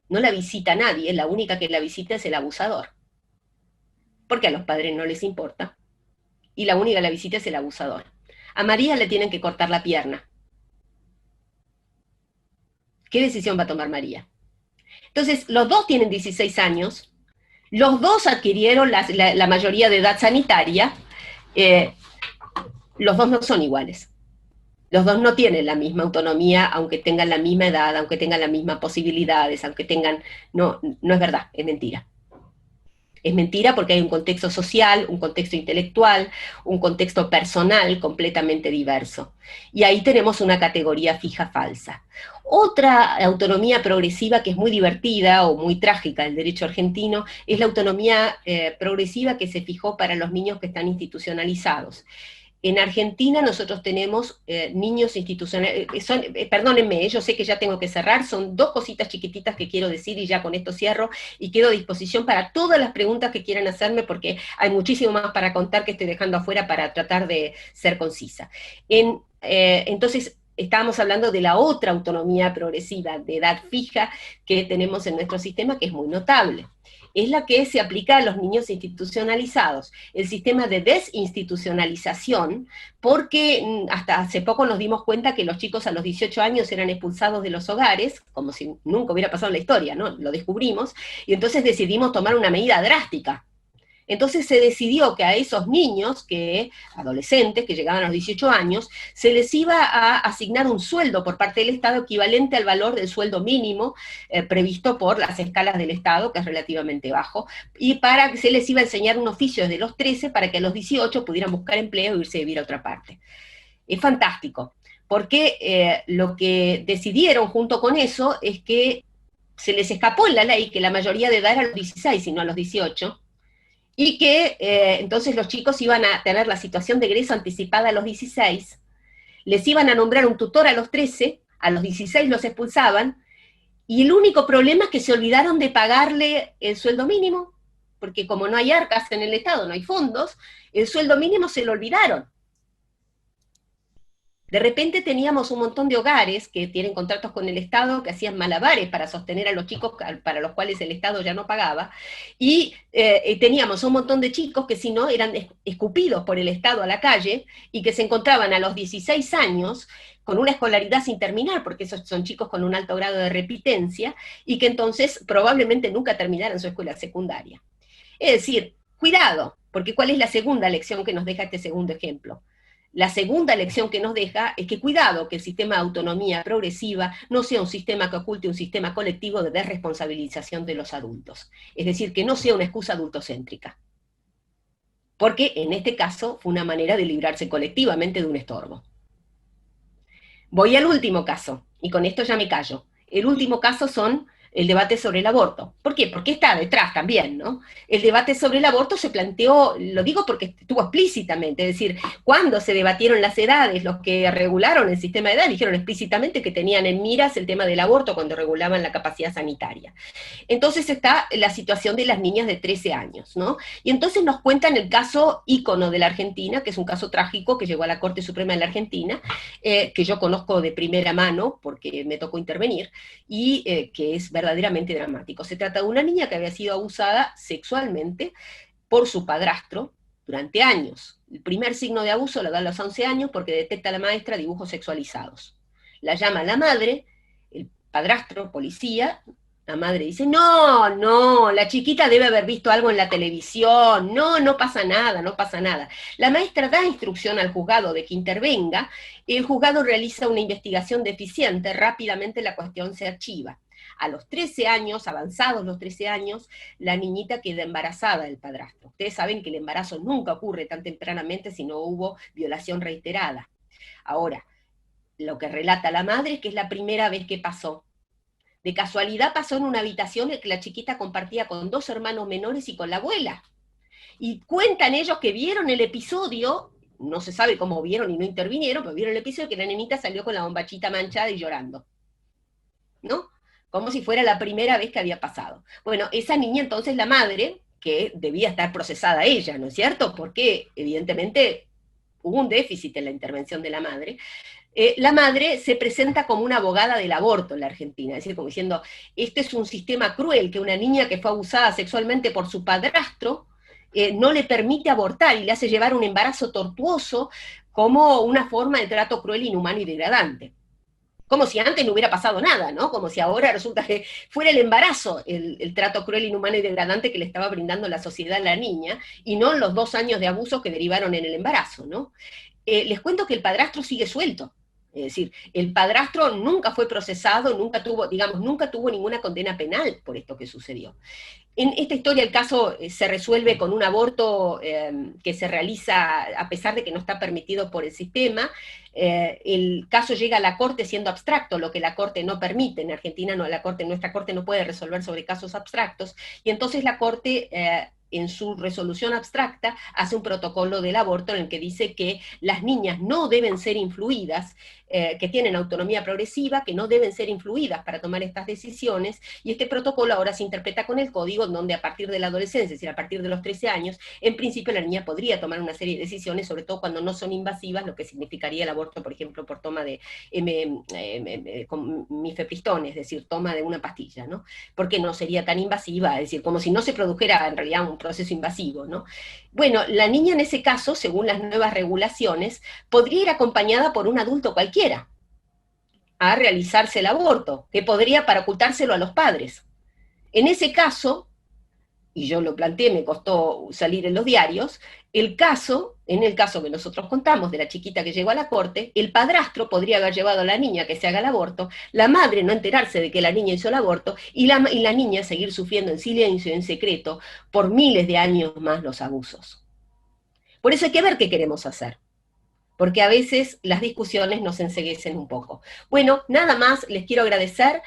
no la visita nadie, la única que la visita es el abusador, porque a los padres no les importa, y la única que la visita es el abusador. A María le tienen que cortar la pierna. ¿Qué decisión va a tomar María? Entonces, los dos tienen 16 años, los dos adquirieron la mayoría de edad sanitaria, los dos no son iguales. Los dos no tienen la misma autonomía, aunque tengan la misma edad, aunque tengan las mismas posibilidades, aunque tengan... No, no es verdad, es mentira. Es mentira porque hay un contexto social, un contexto intelectual, un contexto personal completamente diverso. Y ahí tenemos una categoría fija falsa. Otra autonomía progresiva que es muy divertida o muy trágica del derecho argentino es la autonomía progresiva que se fijó para los niños que están institucionalizados. En Argentina nosotros tenemos niños institucionales, perdónenme, yo sé que ya tengo que cerrar, son 2 cositas chiquititas que quiero decir y ya con esto cierro, y quedo a disposición para todas las preguntas que quieran hacerme, porque hay muchísimo más para contar que estoy dejando afuera para tratar de ser concisa. Entonces, estábamos hablando de la otra autonomía progresiva de edad fija que tenemos en nuestro sistema, que es muy notable. Es la que se aplica a los niños institucionalizados, el sistema de desinstitucionalización, porque hasta hace poco nos dimos cuenta que los chicos a los 18 años eran expulsados de los hogares, como si nunca hubiera pasado en la historia, ¿no? Lo descubrimos, y entonces decidimos tomar una medida drástica. Entonces se decidió que a esos niños, adolescentes que llegaban a los 18 años, se les iba a asignar un sueldo por parte del Estado equivalente al valor del sueldo mínimo previsto por las escalas del Estado, que es relativamente bajo, y para que se les iba a enseñar un oficio desde los 13 para que a los 18 pudieran buscar empleo e irse a vivir a otra parte. Es fantástico, porque lo que decidieron junto con eso es que se les escapó en la ley que la mayoría de edad era a los 16 y no a los 18, y que entonces los chicos iban a tener la situación de egreso anticipada a los 16, les iban a nombrar un tutor a los 13, a los 16 los expulsaban, y el único problema es que se olvidaron de pagarle el sueldo mínimo, porque como no hay arcas en el Estado, no hay fondos, el sueldo mínimo se lo olvidaron. De repente teníamos un montón de hogares que tienen contratos con el Estado, que hacían malabares para sostener a los chicos para los cuales el Estado ya no pagaba, y teníamos un montón de chicos que si no eran escupidos por el Estado a la calle, y que se encontraban a los 16 años con una escolaridad sin terminar, porque esos son chicos con un alto grado de repitencia, y que entonces probablemente nunca terminaran su escuela secundaria. Es decir, cuidado, porque ¿cuál es la segunda lección que nos deja este segundo ejemplo? La segunda lección que nos deja es que cuidado que el sistema de autonomía progresiva no sea un sistema que oculte un sistema colectivo de desresponsabilización de los adultos. Es decir, que no sea una excusa adultocéntrica. Porque en este caso fue una manera de librarse colectivamente de un estorbo. Voy al último caso, y con esto ya me callo. El último caso son el debate sobre el aborto. ¿Por qué? Porque está detrás también, ¿no? El debate sobre el aborto se planteó, lo digo porque estuvo explícitamente, es decir, cuando se debatieron las edades, los que regularon el sistema de edad dijeron explícitamente que tenían en miras el tema del aborto cuando regulaban la capacidad sanitaria. Entonces está la situación de las niñas de 13 años, ¿no? Y entonces nos cuentan el caso ícono de la Argentina, que es un caso trágico que llegó a la Corte Suprema de la Argentina, que yo conozco de primera mano porque me tocó intervenir, y que es verdaderamente dramático. Se trata de una niña que había sido abusada sexualmente por su padrastro, durante años. El primer signo de abuso lo da a los 11 años porque detecta a la maestra dibujos sexualizados. La llama la madre, el padrastro, policía, la madre dice, no, no, la chiquita debe haber visto algo en la televisión, no, no pasa nada, no pasa nada. La maestra da instrucción al juzgado de que intervenga, y el juzgado realiza una investigación deficiente, rápidamente la cuestión se archiva. A los 13 años, avanzados los 13 años, la niñita queda embarazada del padrastro. Ustedes saben que el embarazo nunca ocurre tan tempranamente si no hubo violación reiterada. Ahora, lo que relata la madre es que es la primera vez que pasó. De casualidad pasó en una habitación en que la chiquita compartía con 2 hermanos menores y con la abuela. Y cuentan ellos que vieron el episodio, no se sabe cómo vieron y no intervinieron, pero vieron el episodio que la nenita salió con la bombachita manchada y llorando, ¿no? Como si fuera la primera vez que había pasado. Bueno, esa niña entonces, la madre, que debía estar procesada ella, ¿no es cierto? Porque evidentemente hubo un déficit en la intervención de la madre se presenta como una abogada del aborto en la Argentina, es decir, como diciendo, este es un sistema cruel, que una niña que fue abusada sexualmente por su padrastro no le permite abortar y le hace llevar un embarazo tortuoso como una forma de trato cruel, inhumano y degradante. Como si antes no hubiera pasado nada, ¿no? Como si ahora resulta que fuera el embarazo el trato cruel, inhumano y degradante que le estaba brindando la sociedad a la niña, y no los 2 años de abusos que derivaron en el embarazo, ¿no? Les cuento que el padrastro sigue suelto. Es decir, el padrastro nunca fue procesado, nunca tuvo ninguna condena penal por esto que sucedió. En esta historia el caso se resuelve con un aborto que se realiza a pesar de que no está permitido por el sistema. El caso llega a la corte siendo abstracto, lo que la corte no permite. En Argentina no, nuestra corte no puede resolver sobre casos abstractos, y entonces la corte en su resolución abstracta hace un protocolo del aborto en el que dice que las niñas no deben ser influidas, que tienen autonomía progresiva, que no deben ser influidas para tomar estas decisiones, y este protocolo ahora se interpreta con el código, donde a partir de la adolescencia, es decir, a partir de los 13 años, en principio la niña podría tomar una serie de decisiones, sobre todo cuando no son invasivas, lo que significaría el aborto, por ejemplo, por toma de mifepristón, es decir, toma de una pastilla, ¿no? Porque no sería tan invasiva, es decir, como si no se produjera en realidad un proceso invasivo, ¿no? Bueno, la niña en ese caso, según las nuevas regulaciones, podría ir acompañada por un adulto cualquiera a realizarse el aborto, que podría para ocultárselo a los padres. En ese caso, y yo lo planteé, me costó salir en los diarios, en el caso que nosotros contamos de la chiquita que llegó a la corte, el padrastro podría haber llevado a la niña que se haga el aborto, la madre no enterarse de que la niña hizo el aborto, y la niña seguir sufriendo en silencio, en secreto, por miles de años más los abusos. Por eso hay que ver qué queremos hacer, porque a veces las discusiones nos enceguecen un poco. Bueno, nada más, les quiero agradecer,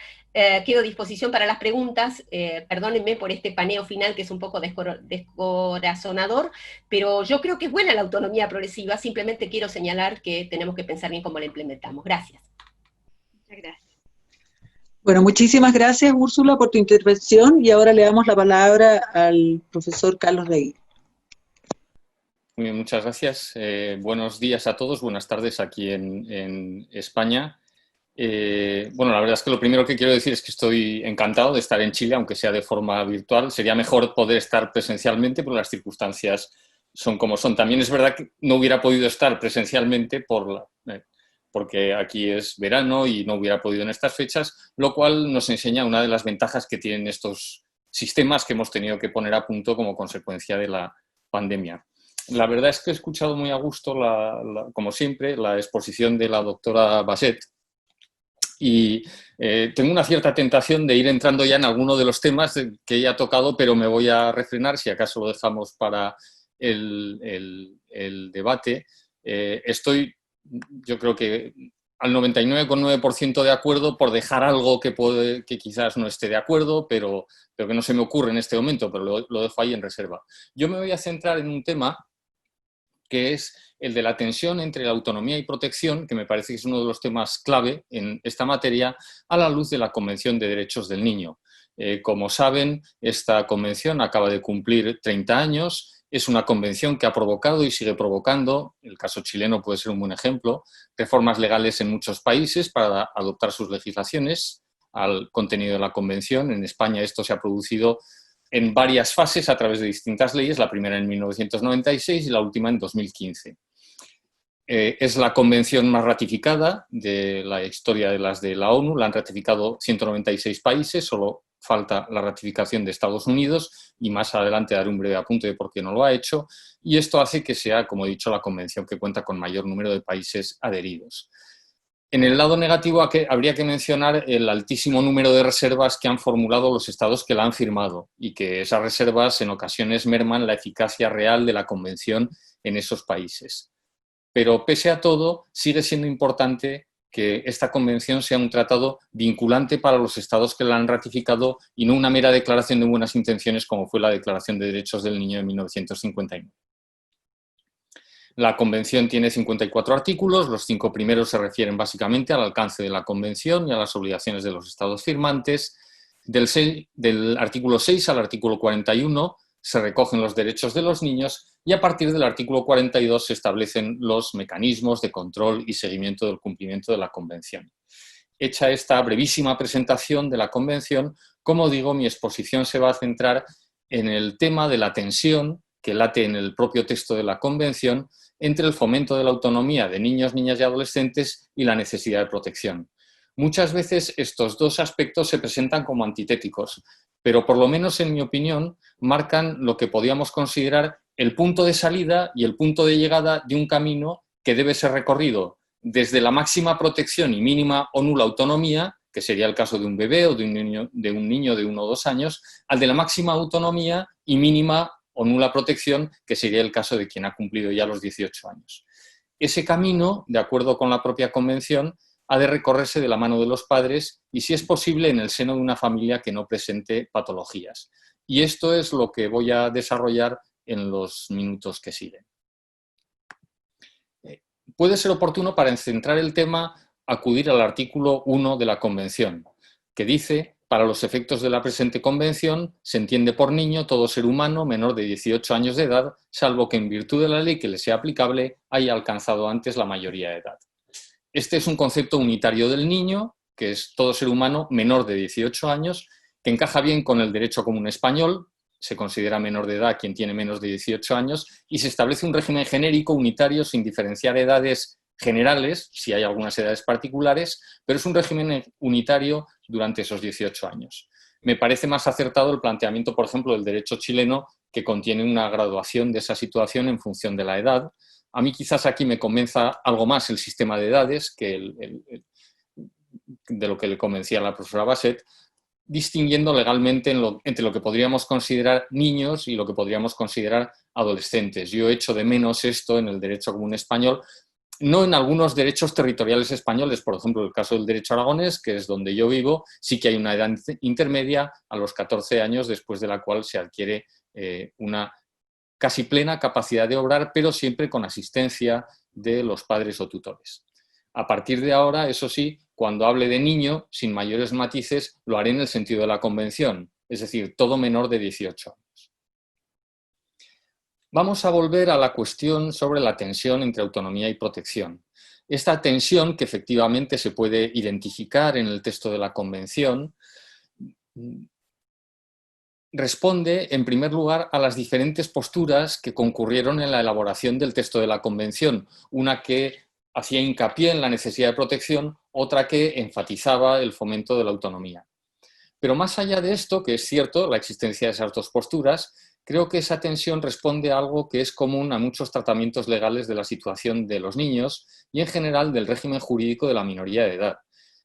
quedo a disposición para las preguntas, perdónenme por este paneo final que es un poco descorazonador, pero yo creo que es buena la autonomía progresiva, simplemente quiero señalar que tenemos que pensar bien cómo la implementamos. Gracias. Muchas gracias. Bueno, muchísimas gracias, Úrsula, por tu intervención, y ahora le damos la palabra al profesor Carlos Regui. Muy bien, muchas gracias. Buenos días a todos, buenas tardes aquí en España. Bueno, la verdad es que lo primero que quiero decir es que estoy encantado de estar en Chile, aunque sea de forma virtual. Sería mejor poder estar presencialmente, porque las circunstancias son como son. También es verdad que no hubiera podido estar presencialmente porque aquí es verano y no hubiera podido en estas fechas, lo cual nos enseña una de las ventajas que tienen estos sistemas que hemos tenido que poner a punto como consecuencia de la pandemia. La verdad es que he escuchado muy a gusto, como siempre, la exposición de la doctora Baset, y tengo una cierta tentación de ir entrando ya en alguno de los temas que ella ha tocado, pero me voy a refrenar, si acaso lo dejamos para el debate. Yo creo que al 99,9% de acuerdo, por dejar algo que quizás no esté de acuerdo, pero que no se me ocurre en este momento, pero lo dejo ahí en reserva. Yo me voy a centrar en un tema que es el de la tensión entre la autonomía y protección, que me parece que es uno de los temas clave en esta materia, a la luz de la Convención de Derechos del Niño. Como saben, esta convención acaba de cumplir 30 años, es una convención que ha provocado y sigue provocando, el caso chileno puede ser un buen ejemplo, reformas legales en muchos países para adoptar sus legislaciones al contenido de la convención. En España esto se ha producido en varias fases a través de distintas leyes, la primera en 1996 y la última en 2015. Es la convención más ratificada de la historia de las de la ONU, la han ratificado 196 países, solo falta la ratificación de Estados Unidos y más adelante daré un breve apunte de por qué no lo ha hecho, y esto hace que sea, como he dicho, la convención que cuenta con mayor número de países adheridos. En el lado negativo habría que mencionar el altísimo número de reservas que han formulado los estados que la han firmado y que esas reservas en ocasiones merman la eficacia real de la convención en esos países. Pero pese a todo, sigue siendo importante que esta convención sea un tratado vinculante para los estados que la han ratificado y no una mera declaración de buenas intenciones como fue la Declaración de Derechos del Niño de 1959. La convención tiene 54 artículos, los 5 primeros se refieren básicamente al alcance de la convención y a las obligaciones de los estados firmantes. Del artículo 6 al artículo 41 se recogen los derechos de los niños y a partir del artículo 42 se establecen los mecanismos de control y seguimiento del cumplimiento de la Convención. Hecha esta brevísima presentación de la Convención, como digo, mi exposición se va a centrar en el tema de la tensión que late en el propio texto de la Convención entre el fomento de la autonomía de niños, niñas y adolescentes y la necesidad de protección. Muchas veces estos dos aspectos se presentan como antitéticos, pero por lo menos en mi opinión marcan lo que podríamos considerar el punto de salida y el punto de llegada de un camino que debe ser recorrido desde la máxima protección y mínima o nula autonomía, que sería el caso de un bebé o de un niño de 1 o 2 años, al de la máxima autonomía y mínima o nula protección, que sería el caso de quien ha cumplido ya los 18 años. Ese camino, de acuerdo con la propia Convención, ha de recorrerse de la mano de los padres y, si es posible, en el seno de una familia que no presente patologías. Y esto es lo que voy a desarrollar en los minutos que siguen. Puede ser oportuno para centrar el tema acudir al artículo 1 de la Convención, que dice: para los efectos de la presente Convención, se entiende por niño todo ser humano menor de 18 años de edad, salvo que en virtud de la ley que le sea aplicable haya alcanzado antes la mayoría de edad. Este es un concepto unitario del niño, que es todo ser humano menor de 18 años, que encaja bien con el derecho común español. Se considera menor de edad quien tiene menos de 18 años y se establece un régimen genérico unitario sin diferenciar edades generales, si hay algunas edades particulares, pero es un régimen unitario durante esos 18 años. Me parece más acertado el planteamiento, por ejemplo, del derecho chileno, que contiene una graduación de esa situación en función de la edad. A mí quizás aquí me convenza algo más el sistema de edades que de lo que le convencía la profesora Basset, distinguiendo legalmente entre lo que podríamos considerar niños y lo que podríamos considerar adolescentes. Yo echo de menos esto en el derecho común español, no en algunos derechos territoriales españoles, por ejemplo, el caso del derecho aragonés, que es donde yo vivo, sí que hay una edad intermedia a los 14 años, después de la cual se adquiere una casi plena capacidad de obrar, pero siempre con asistencia de los padres o tutores. A partir de ahora, eso sí, cuando hable de niño, sin mayores matices, lo haré en el sentido de la Convención, es decir, todo menor de 18 años. Vamos a volver a la cuestión sobre la tensión entre autonomía y protección. Esta tensión, que efectivamente se puede identificar en el texto de la Convención, responde, en primer lugar, a las diferentes posturas que concurrieron en la elaboración del texto de la Convención. Una que hacía hincapié en la necesidad de protección, otra que enfatizaba el fomento de la autonomía. Pero más allá de esto, que es cierto, la existencia de esas dos posturas, creo que esa tensión responde a algo que es común a muchos tratamientos legales de la situación de los niños y, en general, del régimen jurídico de la minoría de edad.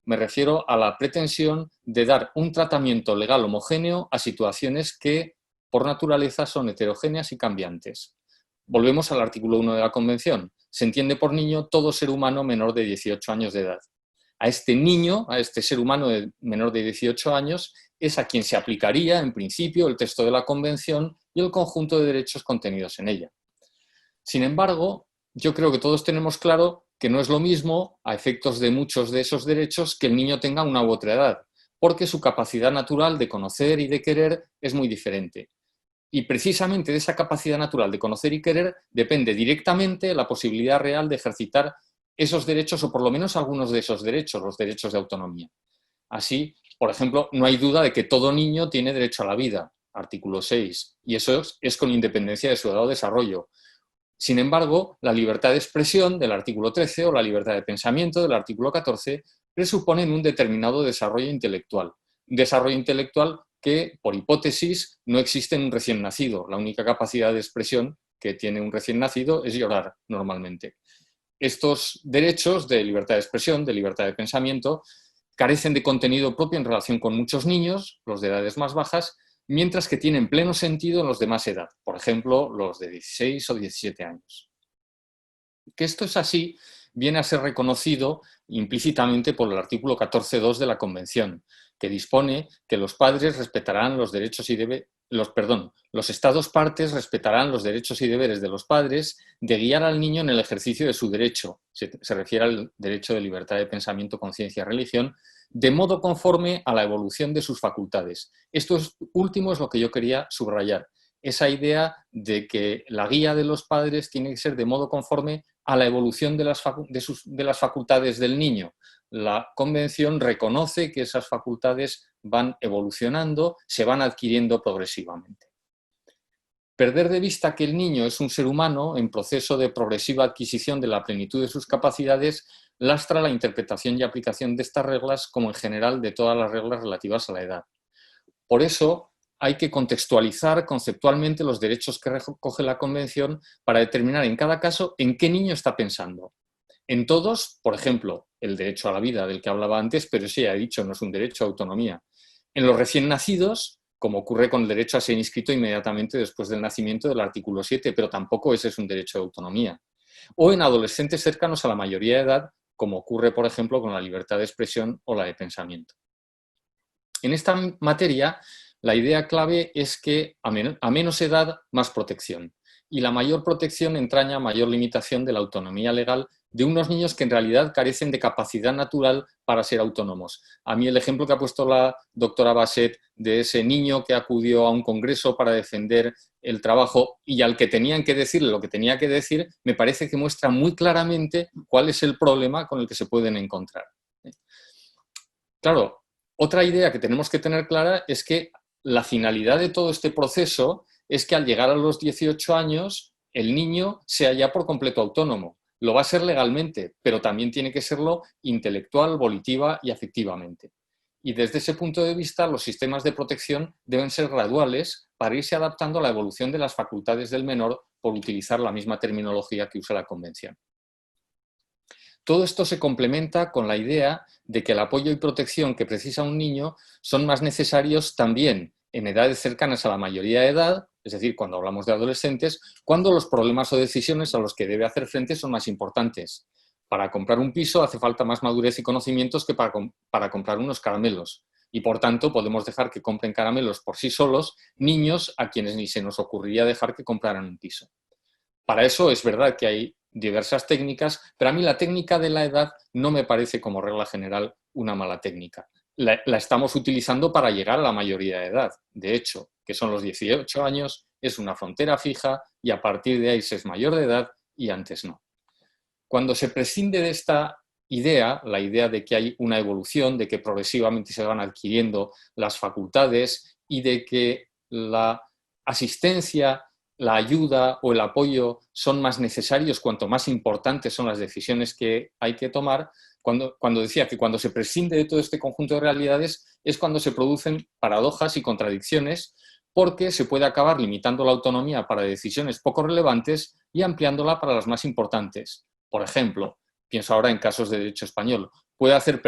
Me refiero a la pretensión de dar un tratamiento legal homogéneo a situaciones que, por naturaleza, son heterogéneas y cambiantes. Volvemos al artículo 1 de la Convención. Se entiende por niño todo ser humano menor de 18 años de edad. A este niño, a este ser humano menor de 18 años, es a quien se aplicaría, en principio, el texto de la Convención y el conjunto de derechos contenidos en ella. Sin embargo, yo creo que todos tenemos claro que no es lo mismo, a efectos de muchos de esos derechos, que el niño tenga una u otra edad, porque su capacidad natural de conocer y de querer es muy diferente. Y precisamente de esa capacidad natural de conocer y querer depende directamente la posibilidad real de ejercitar esos derechos, o por lo menos algunos de esos derechos, los derechos de autonomía. Así, por ejemplo, no hay duda de que todo niño tiene derecho a la vida, artículo 6, y eso es con independencia de su edad o desarrollo. Sin embargo, la libertad de expresión del artículo 13 o la libertad de pensamiento del artículo 14 presuponen un determinado desarrollo intelectual. Un desarrollo intelectual que, por hipótesis, no existe en un recién nacido. La única capacidad de expresión que tiene un recién nacido es llorar, normalmente. Estos derechos de libertad de expresión, de libertad de pensamiento, carecen de contenido propio en relación con muchos niños, los de edades más bajas, mientras que tienen pleno sentido en los de más edad, por ejemplo, los de 16 o 17 años. Que esto es así viene a ser reconocido implícitamente por el artículo 14.2 de la Convención, que dispone que los padres respetarán los derechos y deberes, los Estados partes respetarán los derechos y deberes de los padres de guiar al niño en el ejercicio de su derecho, se refiere al derecho de libertad de pensamiento, conciencia y religión, de modo conforme a la evolución de sus facultades. Esto último es lo que yo quería subrayar, esa idea de que la guía de los padres tiene que ser de modo conforme a la evolución de las facultades del niño. La Convención reconoce que esas facultades van evolucionando, se van adquiriendo progresivamente. Perder de vista que el niño es un ser humano en proceso de progresiva adquisición de la plenitud de sus capacidades lastra la interpretación y aplicación de estas reglas como en general de todas las reglas relativas a la edad. Por eso hay que contextualizar conceptualmente los derechos que recoge la Convención para determinar en cada caso en qué niño está pensando. En todos, por ejemplo, el derecho a la vida del que hablaba antes, pero sí, he dicho, no es un derecho a autonomía. En los recién nacidos, como ocurre con el derecho a ser inscrito inmediatamente después del nacimiento del artículo 7, pero tampoco ese es un derecho de autonomía. O en adolescentes cercanos a la mayoría de edad, como ocurre, por ejemplo, con la libertad de expresión o la de pensamiento. En esta materia, la idea clave es que a menos edad, más protección. Y la mayor protección entraña mayor limitación de la autonomía legal de unos niños que en realidad carecen de capacidad natural para ser autónomos. A mí el ejemplo que ha puesto la doctora Baset de ese niño que acudió a un congreso para defender el trabajo y al que tenían que decirle lo que tenía que decir, me parece que muestra muy claramente cuál es el problema con el que se pueden encontrar. Claro, otra idea que tenemos que tener clara es que la finalidad de todo este proceso es que al llegar a los 18 años el niño sea ya por completo autónomo. Lo va a ser legalmente, pero también tiene que serlo intelectual, volitiva y afectivamente. Y desde ese punto de vista, los sistemas de protección deben ser graduales para irse adaptando a la evolución de las facultades del menor, por utilizar la misma terminología que usa la Convención. Todo esto se complementa con la idea de que el apoyo y protección que precisa un niño son más necesarios también en edades cercanas a la mayoría de edad, es decir, cuando hablamos de adolescentes, cuando los problemas o decisiones a los que debe hacer frente son más importantes. Para comprar un piso hace falta más madurez y conocimientos que para comprar unos caramelos. Y por tanto podemos dejar que compren caramelos por sí solos niños a quienes ni se nos ocurriría dejar que compraran un piso. Para eso es verdad que hay diversas técnicas, pero a mí la técnica de la edad no me parece como regla general una mala técnica. La estamos utilizando para llegar a la mayoría de edad. De hecho, que son los 18 años, es una frontera fija y a partir de ahí se es mayor de edad y antes no. Cuando se prescinde de esta idea, la idea de que hay una evolución, de que progresivamente se van adquiriendo las facultades y de que la asistencia, la ayuda o el apoyo son más necesarios cuanto más importantes son las decisiones que hay que tomar, cuando decía que cuando se prescinde de todo este conjunto de realidades es cuando se producen paradojas y contradicciones, porque se puede acabar limitando la autonomía para decisiones poco relevantes y ampliándola para las más importantes. Por ejemplo, pienso ahora en casos de derecho español, puede hacer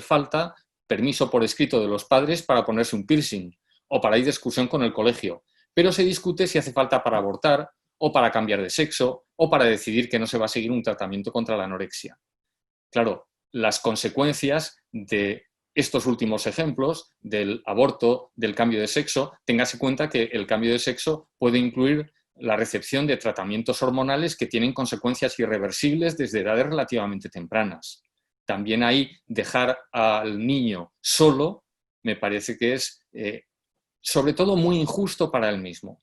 falta permiso por escrito de los padres para ponerse un piercing o para ir de excursión con el colegio, pero se discute si hace falta para abortar o para cambiar de sexo o para decidir que no se va a seguir un tratamiento contra la anorexia. Claro, las consecuencias de estos últimos ejemplos, del aborto, del cambio de sexo, téngase en cuenta que el cambio de sexo puede incluir la recepción de tratamientos hormonales que tienen consecuencias irreversibles desde edades relativamente tempranas. También ahí dejar al niño solo me parece que es sobre todo muy injusto para él mismo.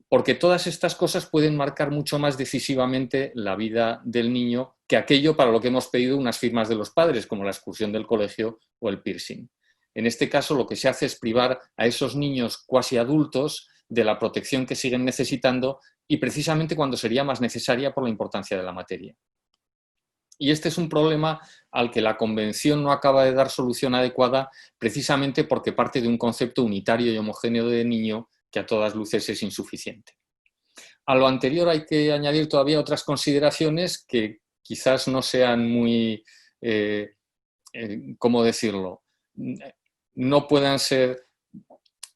Porque todas estas cosas pueden marcar mucho más decisivamente la vida del niño que aquello para lo que hemos pedido unas firmas de los padres, como la excursión del colegio o el piercing. En este caso, lo que se hace es privar a esos niños cuasi adultos de la protección que siguen necesitando y precisamente cuando sería más necesaria por la importancia de la materia. Y este es un problema al que la Convención no acaba de dar solución adecuada precisamente porque parte de un concepto unitario y homogéneo de niño que a todas luces es insuficiente. A lo anterior hay que añadir todavía otras consideraciones que quizás no sean muy, ¿cómo decirlo? No puedan ser,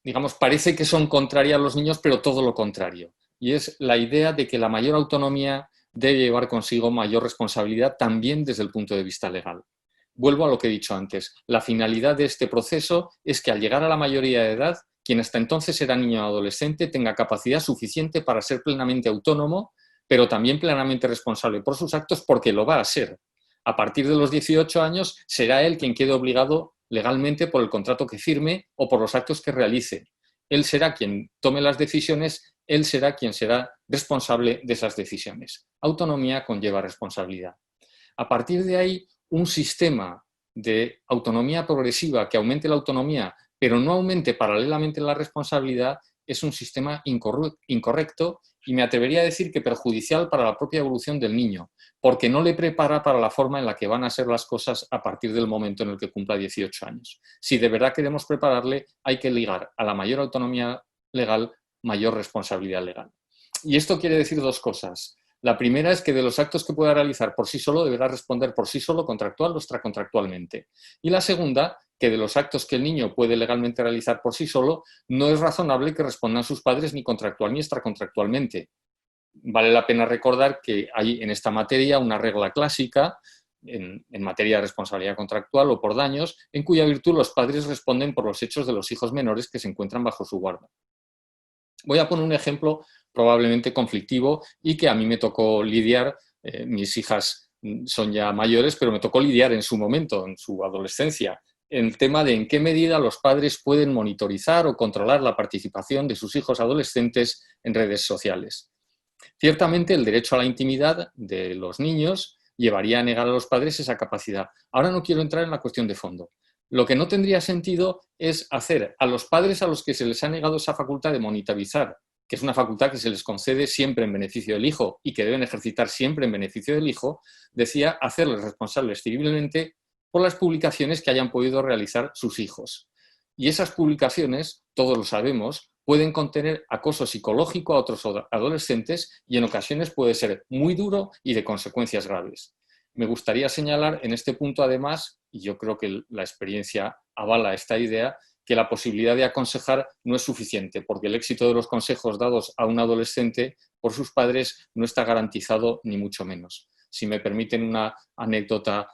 digamos, parece que son contrarias a los niños, pero todo lo contrario. Y es la idea de que la mayor autonomía debe llevar consigo mayor responsabilidad también desde el punto de vista legal. Vuelvo a lo que he dicho antes. La finalidad de este proceso es que al llegar a la mayoría de edad, quien hasta entonces era niño o adolescente tenga capacidad suficiente para ser plenamente autónomo, pero también plenamente responsable por sus actos porque lo va a ser. A partir de los 18 años será él quien quede obligado legalmente por el contrato que firme o por los actos que realice. Él será quien tome las decisiones, él será quien será responsable de esas decisiones. Autonomía conlleva responsabilidad. A partir de ahí, un sistema de autonomía progresiva que aumente la autonomía, pero no aumente paralelamente la responsabilidad, es un sistema incorrecto y me atrevería a decir que perjudicial para la propia evolución del niño, porque no le prepara para la forma en la que van a ser las cosas a partir del momento en el que cumpla 18 años. Si de verdad queremos prepararle, hay que ligar a la mayor autonomía legal, mayor responsabilidad legal. Y esto quiere decir dos cosas. La primera es que de los actos que pueda realizar por sí solo, deberá responder por sí solo, contractual o extracontractualmente. Y la segunda, que de los actos que el niño puede legalmente realizar por sí solo, no es razonable que respondan sus padres ni contractual ni extracontractualmente. Vale la pena recordar que hay en esta materia una regla clásica, en materia de responsabilidad contractual o por daños, en cuya virtud los padres responden por los hechos de los hijos menores que se encuentran bajo su guarda. Voy a poner un ejemplo probablemente conflictivo y que a mí me tocó lidiar, mis hijas son ya mayores, pero me tocó lidiar en su momento, en su adolescencia, el tema de en qué medida los padres pueden monitorizar o controlar la participación de sus hijos adolescentes en redes sociales. Ciertamente el derecho a la intimidad de los niños llevaría a negar a los padres esa capacidad. Ahora no quiero entrar en la cuestión de fondo. Lo que no tendría sentido es hacer a los padres a los que se les ha negado esa facultad de monitorizar, que es una facultad que se les concede siempre en beneficio del hijo y que deben ejercitar siempre en beneficio del hijo, decía hacerles responsables civilmente por las publicaciones que hayan podido realizar sus hijos. Y esas publicaciones, todos lo sabemos, pueden contener acoso psicológico a otros adolescentes y en ocasiones puede ser muy duro y de consecuencias graves. Me gustaría señalar en este punto además, y yo creo que la experiencia avala esta idea, que la posibilidad de aconsejar no es suficiente, porque el éxito de los consejos dados a un adolescente por sus padres no está garantizado ni mucho menos. Si me permiten una anécdota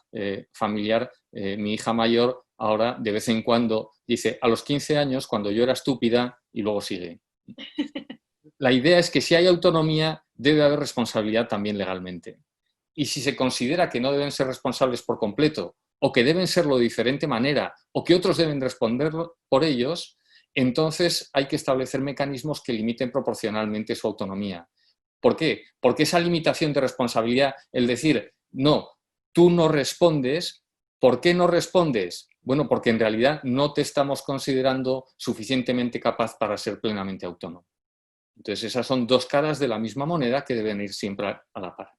familiar, mi hija mayor ahora de vez en cuando dice, a los 15 años, cuando yo era estúpida, y luego sigue. La idea es que si hay autonomía, debe haber responsabilidad también legalmente. Y si se considera que no deben ser responsables por completo, o que deben serlo de diferente manera, o que otros deben responder por ellos, entonces hay que establecer mecanismos que limiten proporcionalmente su autonomía. ¿Por qué? Porque esa limitación de responsabilidad, el decir, no, tú no respondes, ¿por qué no respondes? Bueno, porque en realidad no te estamos considerando suficientemente capaz para ser plenamente autónomo. Entonces esas son dos caras de la misma moneda que deben ir siempre a la par.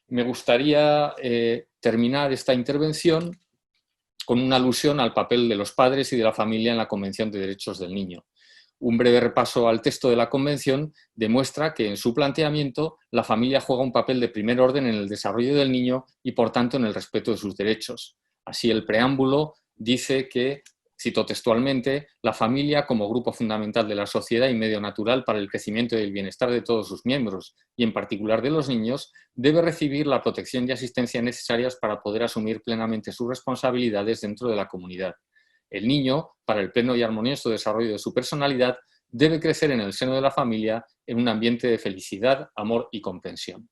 Me gustaría terminar esta intervención con una alusión al papel de los padres y de la familia en la Convención de Derechos del Niño. Un breve repaso al texto de la Convención demuestra que en su planteamiento la familia juega un papel de primer orden en el desarrollo del niño y por tanto en el respeto de sus derechos. Así el preámbulo dice que, cito textualmente, la familia como grupo fundamental de la sociedad y medio natural para el crecimiento y el bienestar de todos sus miembros, y en particular de los niños, debe recibir la protección y asistencia necesarias para poder asumir plenamente sus responsabilidades dentro de la comunidad. El niño, para el pleno y armonioso desarrollo de su personalidad, debe crecer en el seno de la familia en un ambiente de felicidad, amor y comprensión.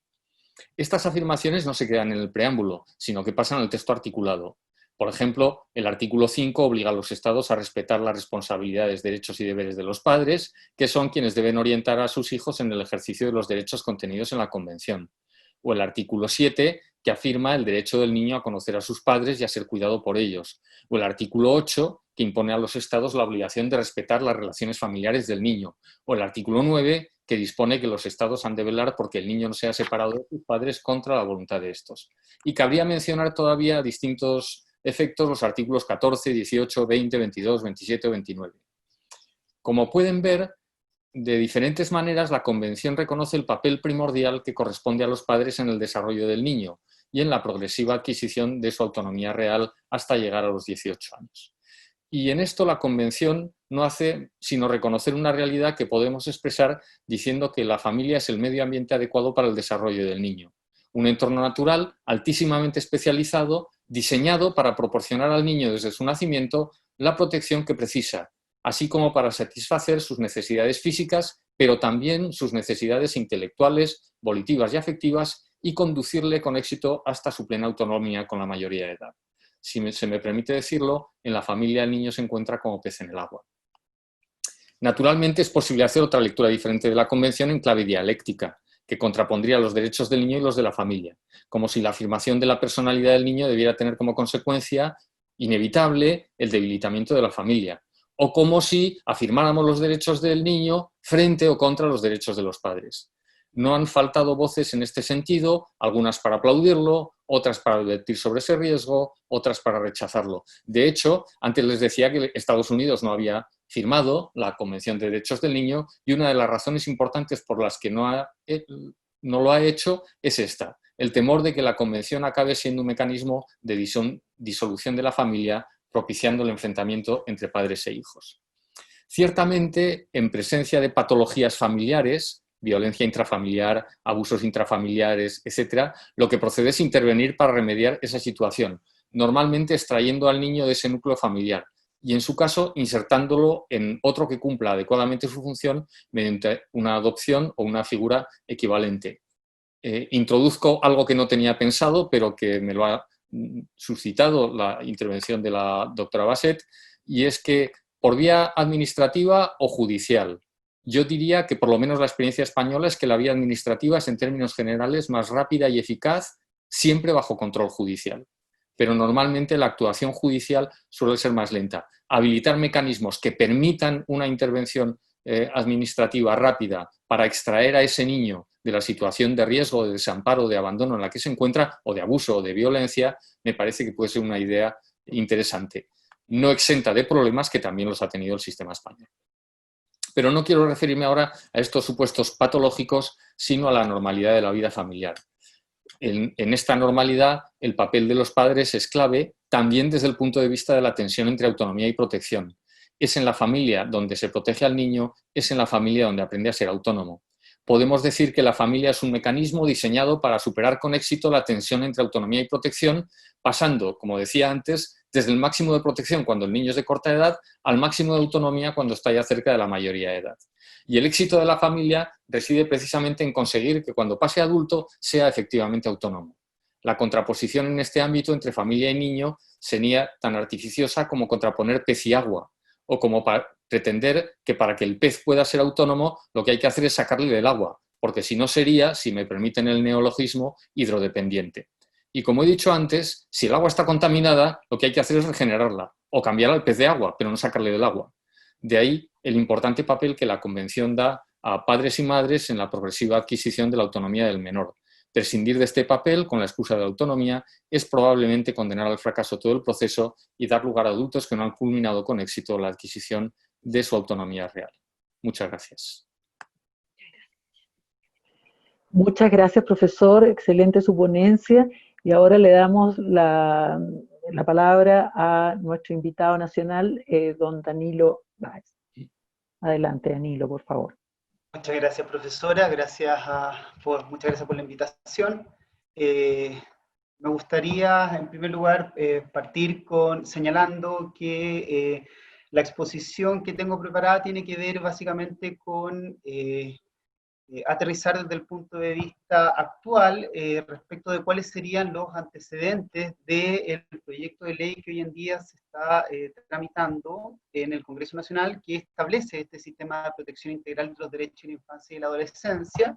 Estas afirmaciones no se quedan en el preámbulo, sino que pasan al texto articulado. Por ejemplo, el artículo 5 obliga a los Estados a respetar las responsabilidades, derechos y deberes de los padres, que son quienes deben orientar a sus hijos en el ejercicio de los derechos contenidos en la Convención. O el artículo 7, que afirma el derecho del niño a conocer a sus padres y a ser cuidado por ellos. O el artículo 8, que impone a los estados la obligación de respetar las relaciones familiares del niño, o el artículo 9, que dispone que los estados han de velar porque el niño no sea separado de sus padres contra la voluntad de estos. Y cabría mencionar todavía distintos efectos, los artículos 14, 18, 20, 22, 27 o 29. Como pueden ver, de diferentes maneras la Convención reconoce el papel primordial que corresponde a los padres en el desarrollo del niño y en la progresiva adquisición de su autonomía real hasta llegar a los 18 años. Y en esto la Convención no hace sino reconocer una realidad que podemos expresar diciendo que la familia es el medio ambiente adecuado para el desarrollo del niño. Un entorno natural altísimamente especializado, diseñado para proporcionar al niño desde su nacimiento la protección que precisa, así como para satisfacer sus necesidades físicas, pero también sus necesidades intelectuales, volitivas y afectivas, y conducirle con éxito hasta su plena autonomía con la mayoría de edad. Si se me permite decirlo, en la familia el niño se encuentra como pez en el agua. Naturalmente es posible hacer otra lectura diferente de la Convención en clave dialéctica, que contrapondría los derechos del niño y los de la familia, como si la afirmación de la personalidad del niño debiera tener como consecuencia inevitable el debilitamiento de la familia, o como si afirmáramos los derechos del niño frente o contra los derechos de los padres. No han faltado voces en este sentido, algunas para aplaudirlo, otras para advertir sobre ese riesgo, otras para rechazarlo. De hecho, antes les decía que Estados Unidos no había firmado la Convención de Derechos del Niño y una de las razones importantes por las que no lo ha hecho es esta, el temor de que la Convención acabe siendo un mecanismo de disolución de la familia, propiciando el enfrentamiento entre padres e hijos. Ciertamente, en presencia de patologías familiares, violencia intrafamiliar, abusos intrafamiliares, etc., lo que procede es intervenir para remediar esa situación, normalmente extrayendo al niño de ese núcleo familiar y, en su caso, insertándolo en otro que cumpla adecuadamente su función mediante una adopción o una figura equivalente. Introduzco algo que no tenía pensado, pero que me lo ha suscitado la intervención de la doctora Baset, y es que por vía administrativa o judicial. Yo diría que por lo menos la experiencia española es que la vía administrativa es en términos generales más rápida y eficaz, siempre bajo control judicial. Pero normalmente la actuación judicial suele ser más lenta. Habilitar mecanismos que permitan una intervención administrativa rápida para extraer a ese niño de la situación de riesgo, de desamparo, de abandono en la que se encuentra, o de abuso o de violencia, me parece que puede ser una idea interesante. No exenta de problemas que también los ha tenido el sistema español. Pero no quiero referirme ahora a estos supuestos patológicos, sino a la normalidad de la vida familiar. En esta normalidad, el papel de los padres es clave también desde el punto de vista de la tensión entre autonomía y protección. Es en la familia donde se protege al niño, es en la familia donde aprende a ser autónomo. Podemos decir que la familia es un mecanismo diseñado para superar con éxito la tensión entre autonomía y protección, pasando, como decía antes, desde el máximo de protección cuando el niño es de corta edad al máximo de autonomía cuando está ya cerca de la mayoría de edad. Y el éxito de la familia reside precisamente en conseguir que cuando pase adulto sea efectivamente autónomo. La contraposición en este ámbito entre familia y niño sería tan artificiosa como contraponer pez y agua, o como pretender que para que el pez pueda ser autónomo lo que hay que hacer es sacarle del agua, porque si no sería, si me permiten el neologismo, hidrodependiente. Y como he dicho antes, si el agua está contaminada, lo que hay que hacer es regenerarla, o cambiar al pez de agua, pero no sacarle del agua. De ahí el importante papel que la Convención da a padres y madres en la progresiva adquisición de la autonomía del menor. Prescindir de este papel con la excusa de la autonomía es probablemente condenar al fracaso todo el proceso y dar lugar a adultos que no han culminado con éxito la adquisición de su autonomía real. Muchas gracias. Muchas gracias, profesor. Excelente su ponencia. Y ahora le damos la palabra a nuestro invitado nacional, don Danilo Báez. Adelante, Danilo, por favor. Muchas gracias, profesora. Muchas gracias por la invitación. Me gustaría, en primer lugar, partir señalando que la exposición que tengo preparada tiene que ver básicamente con aterrizar desde el punto de vista actual respecto de cuáles serían los antecedentes del proyecto de ley que hoy en día se está tramitando en el Congreso Nacional, que establece este sistema de protección integral de los derechos de la infancia y la adolescencia.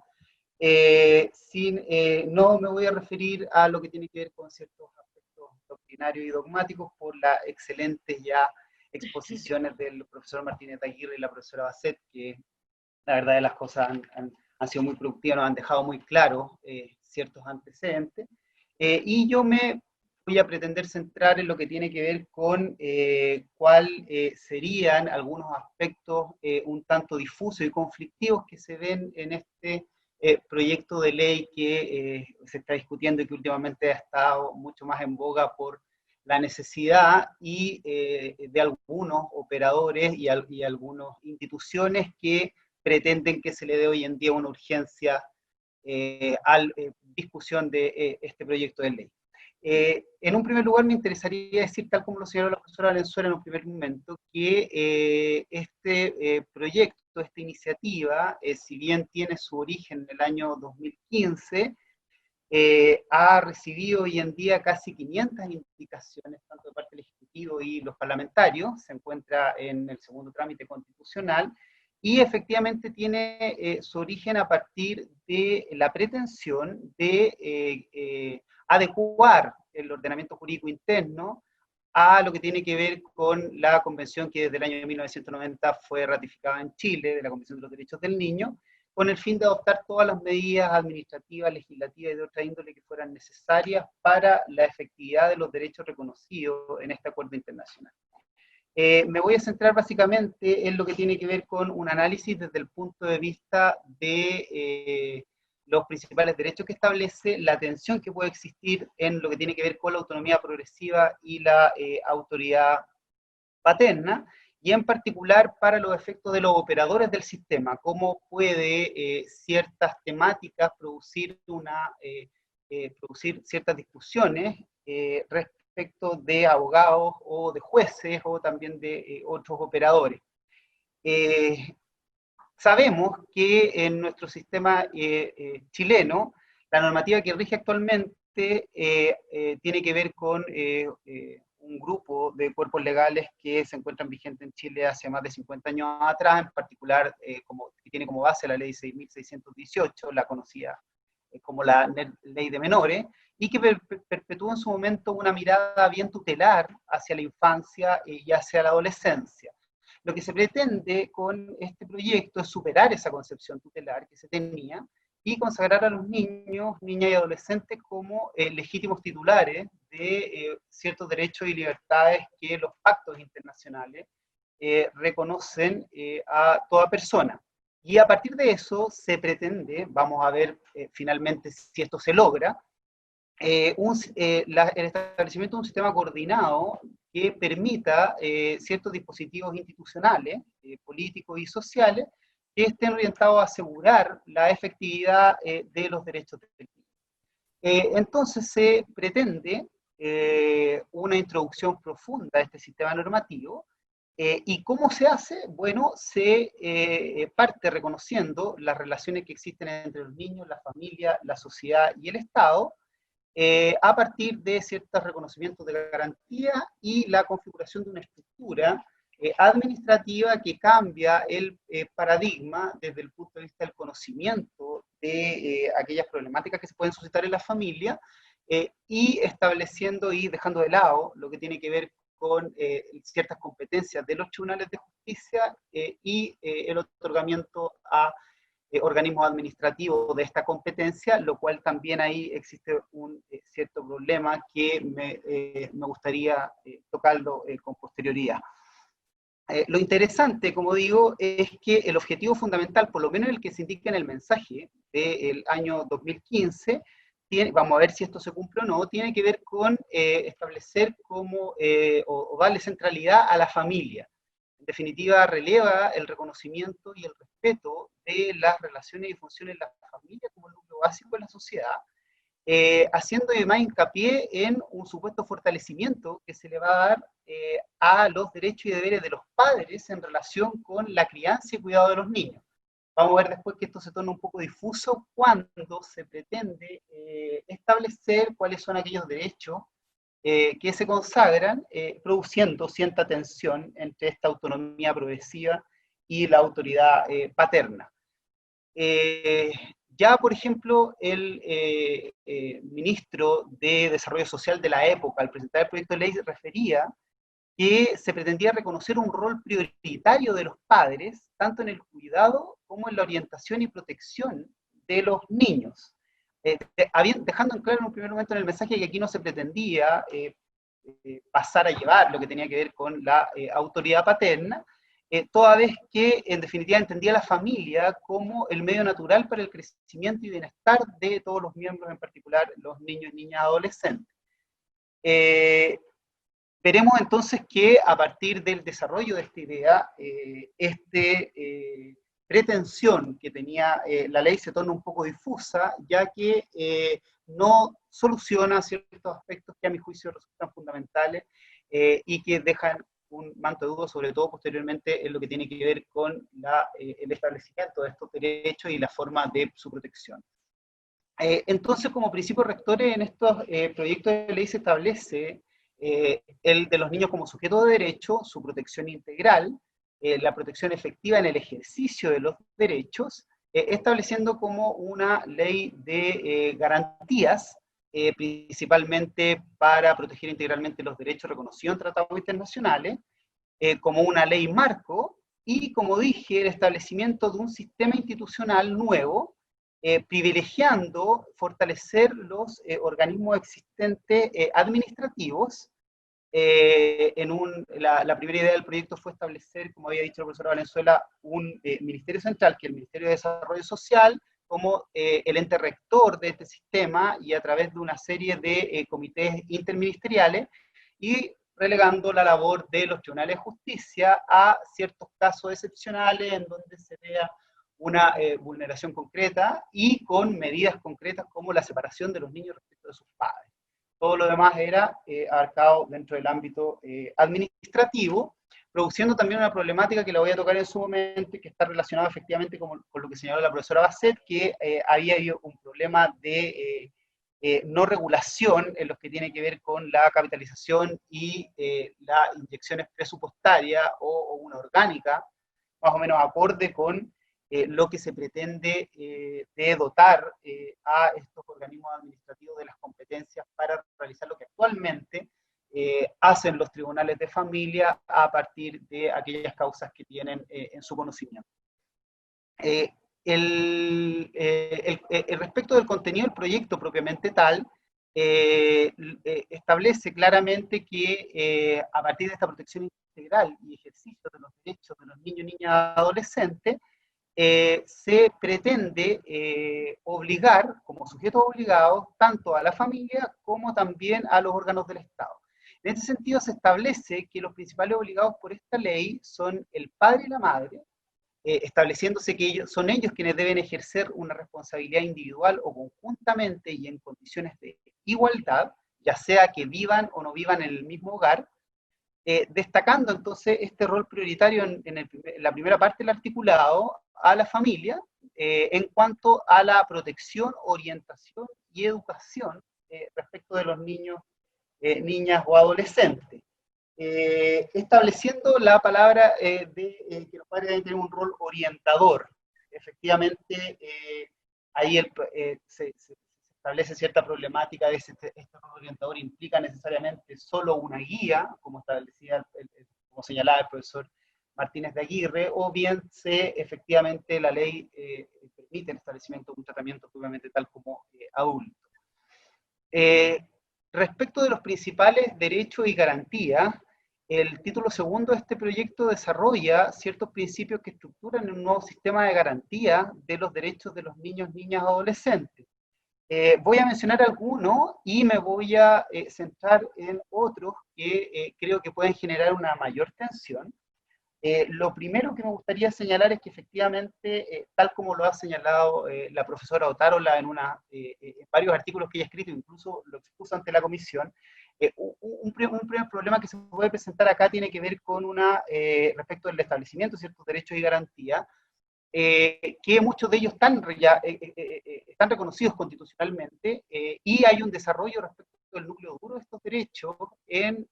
No me voy a referir a lo que tiene que ver con ciertos aspectos doctrinarios y dogmáticos por las excelentes ya exposiciones del profesor Martínez Aguirre y la profesora Basset, que la verdad de las cosas han sido muy productivas, nos han dejado muy claros ciertos antecedentes, y yo me voy a pretender centrar en lo que tiene que ver con cuáles serían algunos aspectos un tanto difusos y conflictivos que se ven en este proyecto de ley que se está discutiendo y que últimamente ha estado mucho más en boga por la necesidad y de algunos operadores y algunas instituciones que pretenden que se le dé hoy en día una urgencia a la discusión de este proyecto de ley. En un primer lugar me interesaría decir, tal como lo señaló la profesora Valenzuela en un primer momento, que este proyecto, esta iniciativa, si bien tiene su origen en el año 2015, ha recibido hoy en día casi 500 indicaciones, tanto de parte del Ejecutivo y los parlamentarios, se encuentra en el segundo trámite constitucional, y efectivamente tiene su origen a partir de la pretensión de adecuar el ordenamiento jurídico interno a lo que tiene que ver con la convención que desde el año 1990 fue ratificada en Chile, de la Convención de los Derechos del Niño, con el fin de adoptar todas las medidas administrativas, legislativas y de otra índole que fueran necesarias para la efectividad de los derechos reconocidos en este acuerdo internacional. Me voy a centrar básicamente en lo que tiene que ver con un análisis desde el punto de vista de los principales derechos que establece, la tensión que puede existir en lo que tiene que ver con la autonomía progresiva y la autoridad paterna, y en particular para los efectos de los operadores del sistema, cómo puede ciertas temáticas producir ciertas discusiones respecto de abogados o de jueces o también de otros operadores. Sabemos que en nuestro sistema chileno, la normativa que rige actualmente tiene que ver con un grupo de cuerpos legales que se encuentran vigentes en Chile hace más de 50 años atrás, en particular que tiene como base la ley 6.618, la conocida como la ley de menores, y que perpetuó en su momento una mirada bien tutelar hacia la infancia y hacia la adolescencia. Lo que se pretende con este proyecto es superar esa concepción tutelar que se tenía y consagrar a los niños, niñas y adolescentes como legítimos titulares de ciertos derechos y libertades que los pactos internacionales reconocen a toda persona. Y a partir de eso se pretende, vamos a ver finalmente si esto se logra, el establecimiento de un sistema coordinado que permita ciertos dispositivos institucionales, políticos y sociales, que estén orientados a asegurar la efectividad de los derechos del niño. Entonces se pretende una introducción profunda a este sistema normativo. ¿Y cómo se hace? Bueno, se parte reconociendo las relaciones que existen entre los niños, la familia, la sociedad y el Estado, a partir de ciertos reconocimientos de garantía y la configuración de una estructura administrativa que cambia el paradigma desde el punto de vista del conocimiento de aquellas problemáticas que se pueden suscitar en la familia, y estableciendo y dejando de lado lo que tiene que ver con ciertas competencias de los tribunales de justicia y el otorgamiento a organismos administrativos de esta competencia, lo cual también ahí existe un cierto problema que me gustaría tocarlo con posterioridad. Lo interesante, como digo, es que el objetivo fundamental, por lo menos el que se indica en el mensaje del año 2015, vamos a ver si esto se cumple o no, tiene que ver con establecer como, o darle centralidad a la familia. En definitiva, releva el reconocimiento y el respeto de las relaciones y funciones de la familia como núcleo básico de la sociedad, haciendo además hincapié en un supuesto fortalecimiento que se le va a dar a los derechos y deberes de los padres en relación con la crianza y cuidado de los niños. Vamos a ver después que esto se torna un poco difuso cuando se pretende establecer cuáles son aquellos derechos que se consagran, produciendo cierta tensión entre esta autonomía progresiva y la autoridad paterna. Ya, por ejemplo, el ministro de Desarrollo Social de la época, al presentar el proyecto de ley, refería que se pretendía reconocer un rol prioritario de los padres, tanto en el cuidado como en la orientación y protección de los niños. Dejando en claro en un primer momento en el mensaje que aquí no se pretendía pasar a llevar lo que tenía que ver con la autoridad paterna, toda vez que en definitiva entendía a la familia como el medio natural para el crecimiento y bienestar de todos los miembros, en particular los niños, niñas, adolescentes. Veremos entonces que a partir del desarrollo de esta idea, pretensión que tenía la ley se torna un poco difusa, ya que no soluciona ciertos aspectos que a mi juicio resultan fundamentales y que dejan un manto de duda, sobre todo posteriormente en lo que tiene que ver con el establecimiento de estos derechos y la forma de su protección. Entonces, como principios rectores en estos proyectos de ley se establece el de los niños como sujeto de derecho, su protección integral, la protección efectiva en el ejercicio de los derechos, estableciendo como una ley de garantías, principalmente para proteger integralmente los derechos reconocidos en tratados internacionales, como una ley marco, y como dije, el establecimiento de un sistema institucional nuevo, privilegiando fortalecer los organismos existentes administrativos. La primera idea del proyecto fue establecer, como había dicho la profesora Valenzuela, un ministerio central, que es el Ministerio de Desarrollo Social, como el ente rector de este sistema y a través de una serie de comités interministeriales, y relegando la labor de los tribunales de justicia a ciertos casos excepcionales en donde se vea una vulneración concreta y con medidas concretas como la separación de los niños respecto de sus padres. Todo lo demás era abarcado dentro del ámbito administrativo, produciendo también una problemática que la voy a tocar en su momento, que está relacionada efectivamente con lo que señaló la profesora Basset, que había habido un problema de no regulación en lo que tiene que ver con la capitalización y las inyecciones presupuestarias o una orgánica, más o menos acorde con lo que se pretende de dotar a estos organismos administrativos de las competencias para realizar lo que actualmente hacen los tribunales de familia a partir de aquellas causas que tienen en su conocimiento. Respecto del contenido del proyecto propiamente tal, establece claramente que a partir de esta protección integral y ejercicio de los derechos de los niños, niñas y adolescentes, se pretende obligar, como sujetos obligados, tanto a la familia como también a los órganos del Estado. En ese sentido se establece que los principales obligados por esta ley son el padre y la madre, estableciéndose que son ellos quienes deben ejercer una responsabilidad individual o conjuntamente y en condiciones de igualdad, ya sea que vivan o no vivan en el mismo hogar, destacando entonces este rol prioritario en la primera parte del articulado a la familia en cuanto a la protección, orientación y educación respecto de los niños, niñas o adolescentes. Estableciendo la palabra que los padres deben tener un rol orientador. Efectivamente, ahí se establece cierta problemática de este rol orientador implica necesariamente solo una guía, como establecía, como señalaba el profesor Martínez de Aguirre, o bien efectivamente la ley permite el establecimiento de un tratamiento obviamente tal como adulto. Respecto de los principales derechos y garantías, el título segundo de este proyecto desarrolla ciertos principios que estructuran un nuevo sistema de garantía de los derechos de los niños, niñas y adolescentes. Voy a mencionar algunos y me voy a centrar en otros que creo que pueden generar una mayor tensión. Lo primero que me gustaría señalar es que efectivamente, tal como lo ha señalado la profesora Otárola en varios artículos que ella ha escrito, incluso lo expuso ante la comisión, un primer problema que se puede presentar acá tiene que ver con respecto del establecimiento de ciertos derechos y garantías, que muchos de ellos están reconocidos constitucionalmente y hay un desarrollo respecto del núcleo duro de estos derechos,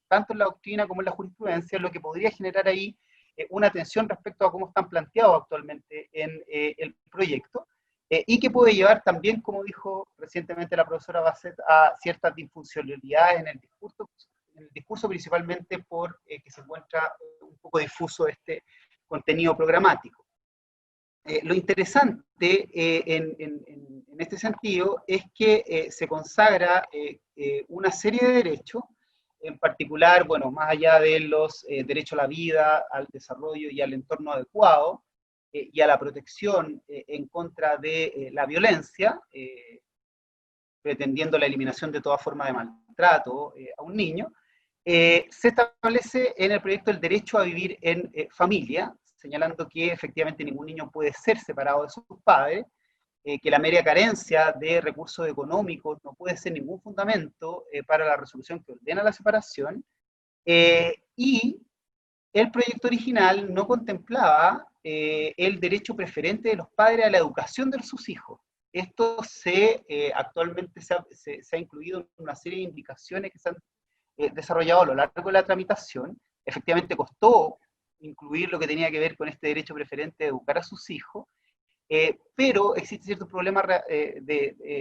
tanto en la doctrina como en la jurisprudencia, lo que podría generar ahí una tensión respecto a cómo están planteados actualmente en el proyecto, y que puede llevar también, como dijo recientemente la profesora Basset, a ciertas disfuncionalidades en el discurso principalmente por que se encuentra un poco difuso este contenido programático. Lo interesante en este sentido es que se consagra una serie de derechos, en particular, bueno, más allá de los derechos a la vida, al desarrollo y al entorno adecuado, y a la protección en contra de la violencia, pretendiendo la eliminación de toda forma de maltrato a un niño, se establece en el proyecto el derecho a vivir en familia, señalando que efectivamente ningún niño puede ser separado de sus padres, que la mera carencia de recursos económicos no puede ser ningún fundamento para la resolución que ordena la separación, y el proyecto original no contemplaba el derecho preferente de los padres a la educación de sus hijos. Esto actualmente se ha incluido en una serie de indicaciones que se han desarrollado a lo largo de la tramitación. Efectivamente costó incluir lo que tenía que ver con este derecho preferente de educar a sus hijos, pero existe cierto problema,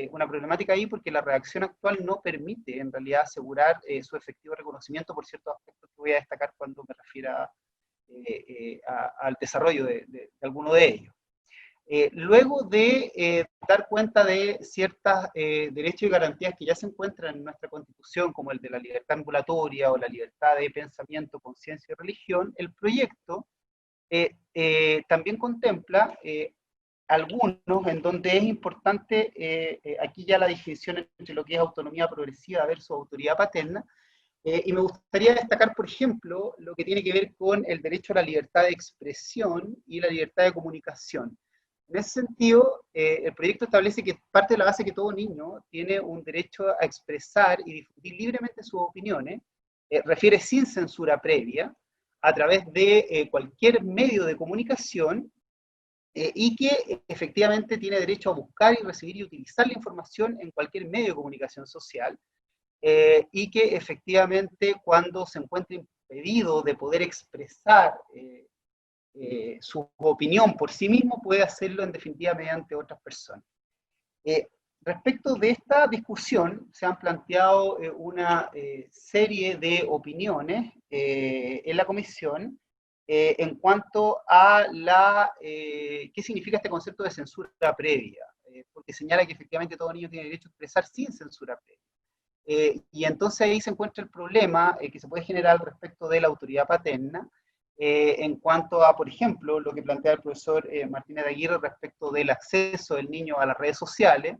una problemática ahí, porque la redacción actual no permite en realidad asegurar su efectivo reconocimiento por ciertos aspectos que voy a destacar cuando me refiera al desarrollo de alguno de ellos. Luego de dar cuenta de ciertos derechos y garantías que ya se encuentran en nuestra Constitución, como el de la libertad ambulatoria o la libertad de pensamiento, conciencia y religión, el proyecto también contempla algunos en donde es importante, aquí ya la distinción entre lo que es autonomía progresiva versus autoridad paterna, y me gustaría destacar, por ejemplo, lo que tiene que ver con el derecho a la libertad de expresión y la libertad de comunicación. En ese sentido, el proyecto establece que parte de la base que todo niño tiene un derecho a expresar y difundir libremente sus opiniones, refiere sin censura previa, a través de cualquier medio de comunicación, y que efectivamente tiene derecho a buscar y recibir y utilizar la información en cualquier medio de comunicación social, y que efectivamente cuando se encuentre impedido de poder expresar su opinión por sí mismo, puede hacerlo en definitiva mediante otras personas. Respecto de esta discusión, se han planteado una serie de opiniones en la comisión en cuanto a qué significa este concepto de censura previa, porque señala que efectivamente todo niño tiene derecho a expresar sin censura previa. Y entonces ahí se encuentra el problema que se puede generar respecto de la autoridad paterna, en cuanto a, por ejemplo, lo que plantea el profesor Martínez de Aguirre respecto del acceso del niño a las redes sociales,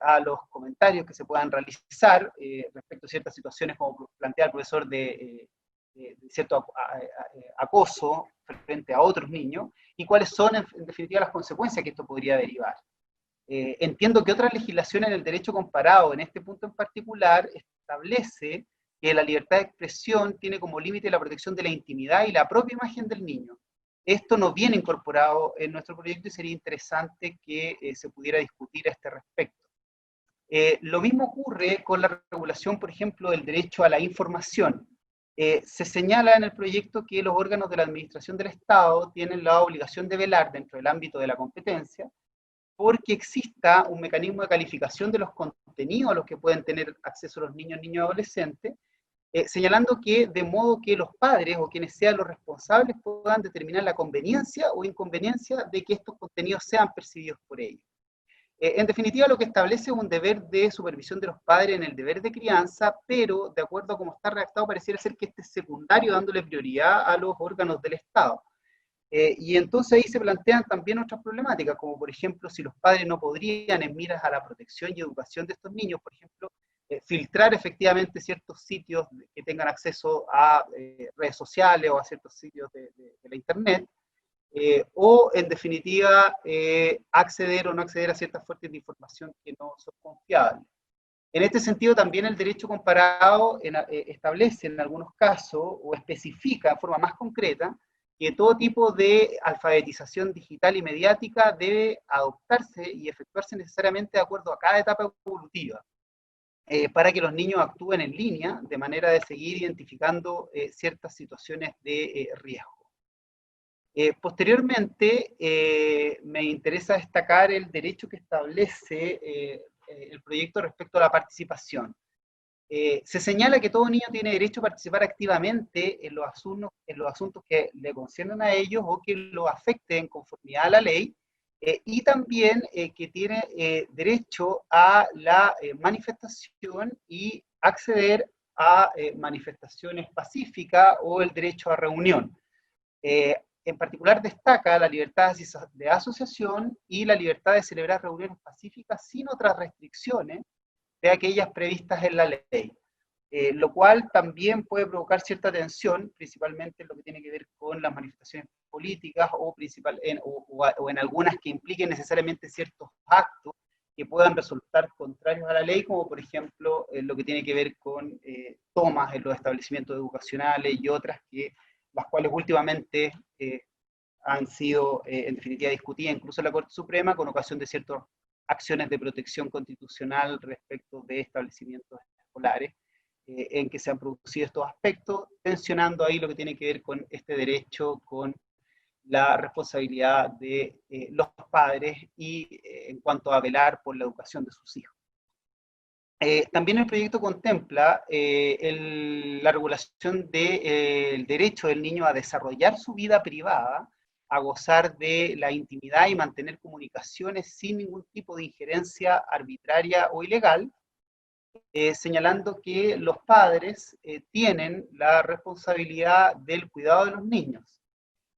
a los comentarios que se puedan realizar respecto a ciertas situaciones, como plantea el profesor de cierto acoso frente a otros niños, y cuáles son en definitiva las consecuencias que esto podría derivar. Entiendo que otra legislación en el derecho comparado, en este punto en particular, establece que la libertad de expresión tiene como límite la protección de la intimidad y la propia imagen del niño. Esto no viene incorporado en nuestro proyecto y sería interesante que se pudiera discutir a este respecto. Lo mismo ocurre con la regulación, por ejemplo, del derecho a la información. Se señala en el proyecto que los órganos de la administración del Estado tienen la obligación de velar dentro del ámbito de la competencia porque exista un mecanismo de calificación de los contenidos a los que pueden tener acceso los niños y adolescentes, señalando que de modo que los padres o quienes sean los responsables puedan determinar la conveniencia o inconveniencia de que estos contenidos sean percibidos por ellos. En definitiva, lo que establece un deber de supervisión de los padres en el deber de crianza, pero de acuerdo a cómo está redactado pareciera ser que este es secundario, dándole prioridad a los órganos del Estado. Y entonces ahí se plantean también otras problemáticas, como por ejemplo si los padres no podrían, en miras a la protección y educación de estos niños, por ejemplo, filtrar efectivamente ciertos sitios que tengan acceso a redes sociales o a ciertos sitios de la internet, o en definitiva acceder o no acceder a ciertas fuentes de información que no son confiables. En este sentido también el derecho comparado establece en algunos casos o especifica en forma más concreta que todo tipo de alfabetización digital y mediática debe adoptarse y efectuarse necesariamente de acuerdo a cada etapa evolutiva, para que los niños actúen en línea, de manera de seguir identificando ciertas situaciones de riesgo. Posteriormente, me interesa destacar el derecho que establece el proyecto respecto a la participación. Se señala que todo niño tiene derecho a participar activamente en los asuntos que le conciernen a ellos o que lo afecten en conformidad a la ley, y también que tiene derecho a la manifestación y acceder a manifestaciones pacíficas o el derecho a reunión. En particular destaca la libertad de asociación y la libertad de celebrar reuniones pacíficas sin otras restricciones de aquellas previstas en la ley, lo cual también puede provocar cierta tensión, principalmente en lo que tiene que ver con las manifestaciones políticas o en algunas que impliquen necesariamente ciertos actos que puedan resultar contrarios a la ley, como por ejemplo lo que tiene que ver con tomas en los establecimientos educacionales y otras las cuales últimamente han sido en definitiva discutidas incluso en la Corte Suprema con ocasión de ciertas acciones de protección constitucional respecto de establecimientos escolares, en que se han producido estos aspectos, tensionando ahí lo que tiene que ver con este derecho, con la responsabilidad de los padres y en cuanto a velar por la educación de sus hijos. También el proyecto contempla la regulación del derecho del niño a desarrollar su vida privada, a gozar de la intimidad y mantener comunicaciones sin ningún tipo de injerencia arbitraria o ilegal, señalando que los padres tienen la responsabilidad del cuidado de los niños.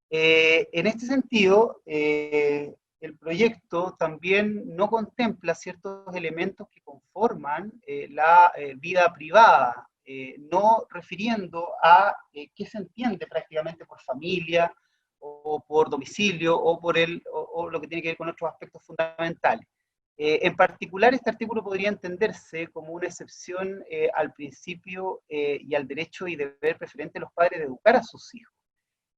En este sentido, el proyecto también no contempla ciertos elementos que conforman la vida privada, no refiriendo a qué se entiende prácticamente por familia, o por domicilio, o lo que tiene que ver con otros aspectos fundamentales. En particular, este artículo podría entenderse como una excepción al principio y al derecho y deber preferente de los padres de educar a sus hijos.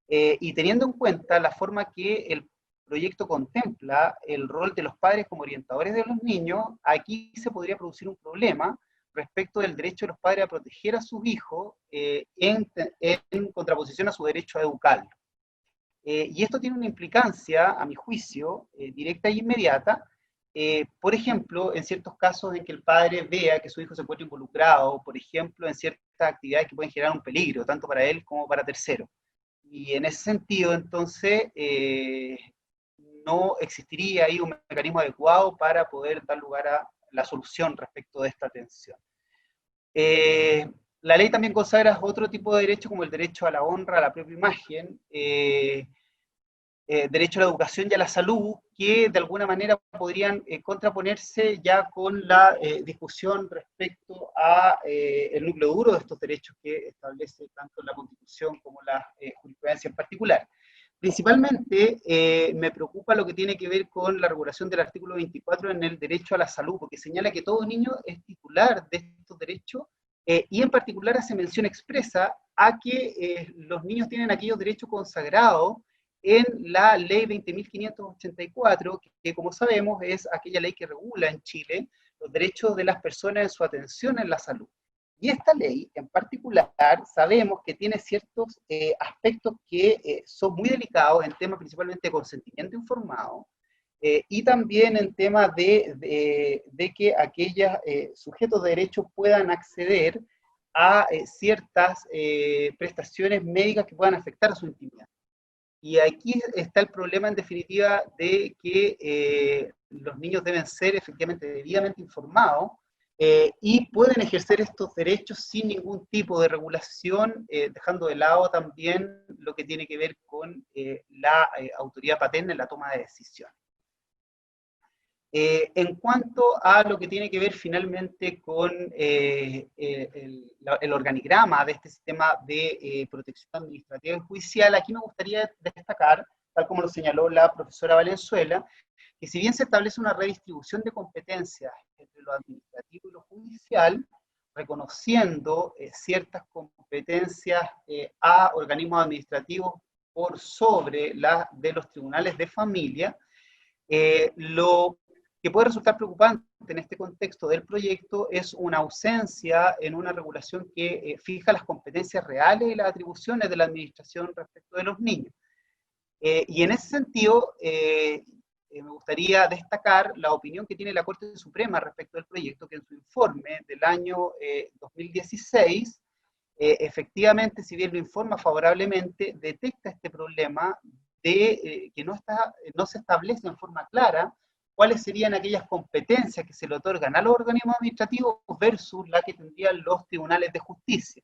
Y teniendo en cuenta la forma que el proyecto contempla el rol de los padres como orientadores de los niños, aquí se podría producir un problema respecto del derecho de los padres a proteger a sus hijos en contraposición a su derecho a educarlos. Y esto tiene una implicancia, a mi juicio, directa e inmediata, por ejemplo, en ciertos casos en que el padre vea que su hijo se encuentra involucrado, por ejemplo, en ciertas actividades que pueden generar un peligro, tanto para él como para terceros. Y en ese sentido, entonces, no existiría ahí un mecanismo adecuado para poder dar lugar a la solución respecto de esta tensión. La ley también consagra otro tipo de derecho, como el derecho a la honra, a la propia imagen, derecho a la educación y a la salud, que de alguna manera podrían contraponerse ya con la discusión respecto a el núcleo duro de estos derechos que establece tanto la Constitución como la jurisprudencia en particular. Principalmente me preocupa lo que tiene que ver con la regulación del artículo 24 en el derecho a la salud, porque señala que todo niño es titular de estos derechos, y en particular hace mención expresa a que los niños tienen aquellos derechos consagrados en la ley 20.584, que como sabemos es aquella ley que regula en Chile los derechos de las personas en su atención en la salud. Y esta ley en particular sabemos que tiene ciertos aspectos que son muy delicados en temas principalmente de consentimiento informado, y también en temas de que aquellos sujetos de derechos puedan acceder a ciertas prestaciones médicas que puedan afectar a su intimidad. Y aquí está el problema, en definitiva, de que los niños deben ser efectivamente debidamente informados y pueden ejercer estos derechos sin ningún tipo de regulación, dejando de lado también lo que tiene que ver con la autoridad paterna en la toma de decisiones. En cuanto a lo que tiene que ver finalmente con el organigrama de este sistema de protección administrativa y judicial, aquí me gustaría destacar, tal como lo señaló la profesora Valenzuela, que si bien se establece una redistribución de competencias entre lo administrativo y lo judicial, reconociendo ciertas competencias a organismos administrativos por sobre las de los tribunales de familia, lo que puede resultar preocupante en este contexto del proyecto es una ausencia en una regulación que fija las competencias reales y las atribuciones de la administración respecto de los niños. Y en ese sentido, me gustaría destacar la opinión que tiene la Corte Suprema respecto del proyecto, que en su informe del año 2016, efectivamente, si bien lo informa favorablemente, detecta este problema de que no se establece en forma clara cuáles serían aquellas competencias que se le otorgan a los organismos administrativos versus la que tendrían los tribunales de justicia.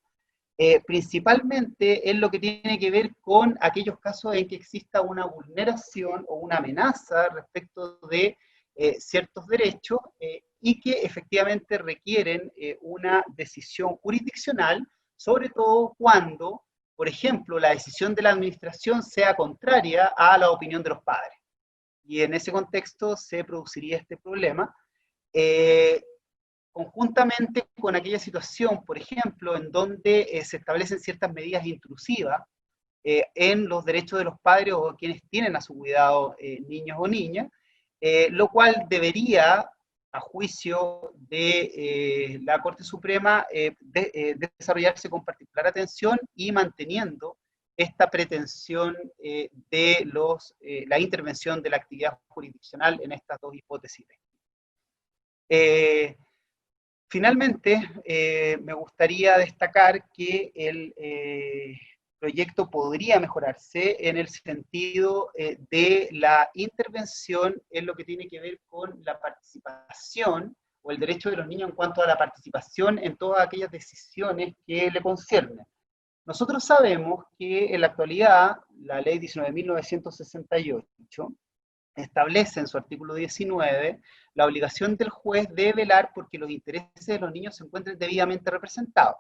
Principalmente en lo que tiene que ver con aquellos casos en que exista una vulneración o una amenaza respecto de ciertos derechos y que efectivamente requieren una decisión jurisdiccional, sobre todo cuando, por ejemplo, la decisión de la administración sea contraria a la opinión de los padres. Y en ese contexto se produciría este problema. Conjuntamente con aquella situación, por ejemplo, en donde se establecen ciertas medidas intrusivas en los derechos de los padres o quienes tienen a su cuidado niños o niñas, lo cual debería, a juicio de la Corte Suprema, desarrollarse con particular atención y manteniendo esta pretensión de la intervención de la actividad jurisdiccional en estas dos hipótesis. Finalmente, me gustaría destacar que el proyecto podría mejorarse en el sentido de la intervención en lo que tiene que ver con la participación o el derecho de los niños en cuanto a la participación en todas aquellas decisiones que le conciernen. Nosotros sabemos que en la actualidad la ley 19.968 establece en su artículo 19 la obligación del juez de velar porque los intereses de los niños se encuentren debidamente representados.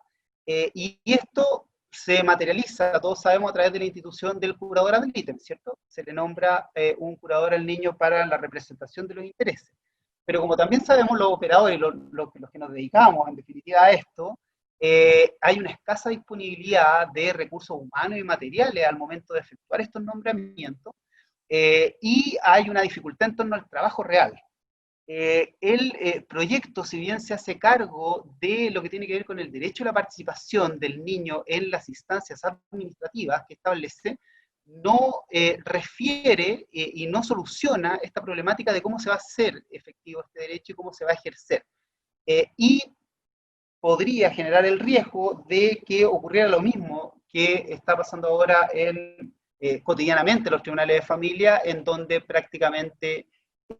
Y esto se materializa, todos sabemos, a través de la institución del curador ad litem, ¿cierto? Se le nombra un curador al niño para la representación de los intereses. Pero como también sabemos los operadores, los que nos dedicamos en definitiva a esto, hay una escasa disponibilidad de recursos humanos y materiales al momento de efectuar estos nombramientos, y hay una dificultad en torno al trabajo real. El proyecto, si bien se hace cargo de lo que tiene que ver con el derecho a la participación del niño en las instancias administrativas que establece, no refiere y no soluciona esta problemática de cómo se va a hacer efectivo este derecho y cómo se va a ejercer. Y podría generar el riesgo de que ocurriera lo mismo que está pasando ahora cotidianamente en los tribunales de familia, en donde prácticamente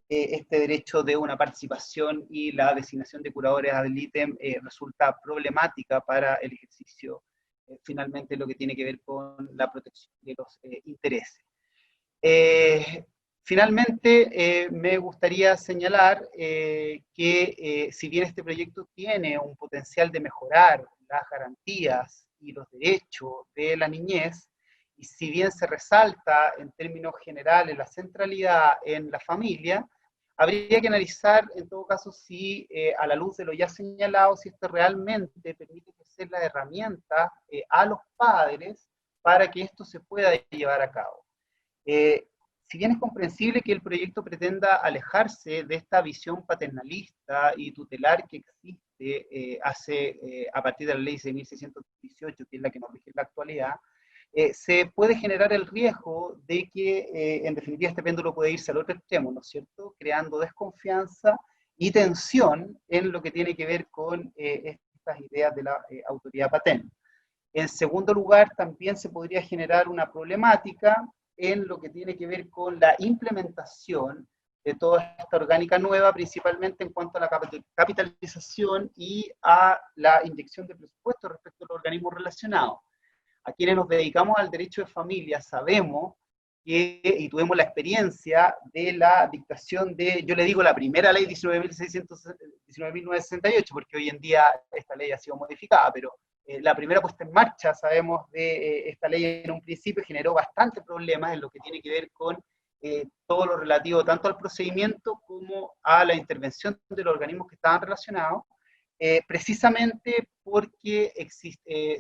este derecho de una participación y la designación de curadores ad litem resulta problemática para el ejercicio, finalmente, lo que tiene que ver con la protección de los intereses. Finalmente, me gustaría señalar que si bien este proyecto tiene un potencial de mejorar las garantías y los derechos de la niñez, y si bien se resalta en términos generales la centralidad en la familia, habría que analizar en todo caso si a la luz de lo ya señalado, si esto realmente permite ejercer la herramienta a los padres para que esto se pueda llevar a cabo. Si bien es comprensible que el proyecto pretenda alejarse de esta visión paternalista y tutelar que existe a partir de la ley 6.618, que es la que nos rige en la actualidad, se puede generar el riesgo de que, en definitiva, este péndulo puede irse al otro extremo, ¿no es cierto?, creando desconfianza y tensión en lo que tiene que ver con estas ideas de la autoridad paterna. En segundo lugar, también se podría generar una problemática en lo que tiene que ver con la implementación de toda esta orgánica nueva, principalmente en cuanto a la capitalización y a la inyección de presupuesto respecto a los organismos relacionados. A quienes nos dedicamos al derecho de familia sabemos que, y tuvimos la experiencia de la dictación de, yo le digo la primera ley 19.968, porque hoy en día esta ley ha sido modificada, pero la primera puesta en marcha, sabemos, de esta ley en un principio generó bastante problemas en lo que tiene que ver con todo lo relativo tanto al procedimiento como a la intervención de los organismos que estaban relacionados, precisamente porque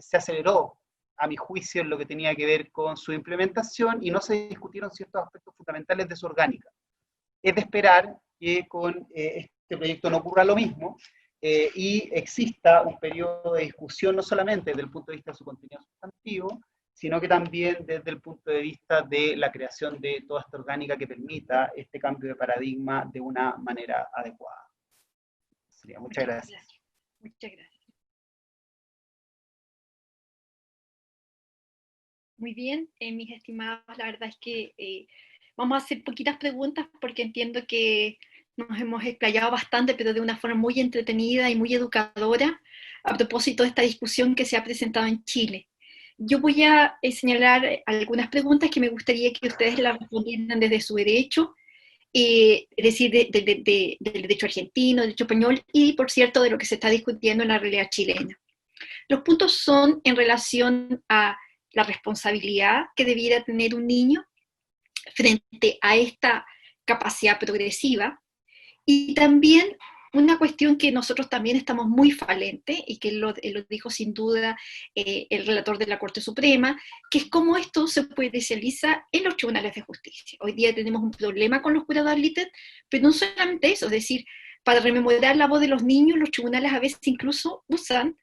se aceleró, a mi juicio, en lo que tenía que ver con su implementación y no se discutieron ciertos aspectos fundamentales de su orgánica. Es de esperar que con este proyecto no ocurra lo mismo y exista un periodo de discusión no solamente desde el punto de vista de su contenido sustantivo, sino que también desde el punto de vista de la creación de toda esta orgánica que permita este cambio de paradigma de una manera adecuada. Muchas gracias. Muchas gracias. Muy bien, mis estimados, la verdad es que vamos a hacer poquitas preguntas porque entiendo que nos hemos explayado bastante, pero de una forma muy entretenida y muy educadora a propósito de esta discusión que se ha presentado en Chile. Yo voy a señalar algunas preguntas que me gustaría que ustedes las respondieran desde su derecho, es decir, del derecho argentino, del derecho español y, por cierto, de lo que se está discutiendo en la realidad chilena. Los puntos son en relación a la responsabilidad que debiera tener un niño frente a esta capacidad progresiva, y también una cuestión que nosotros también estamos muy falentes, y que lo dijo sin duda el relator de la Corte Suprema, que es cómo esto se judicializa en los tribunales de justicia. Hoy día tenemos un problema con los jurados ad litem, pero no solamente eso, es decir, para rememorar la voz de los niños, los tribunales a veces incluso usan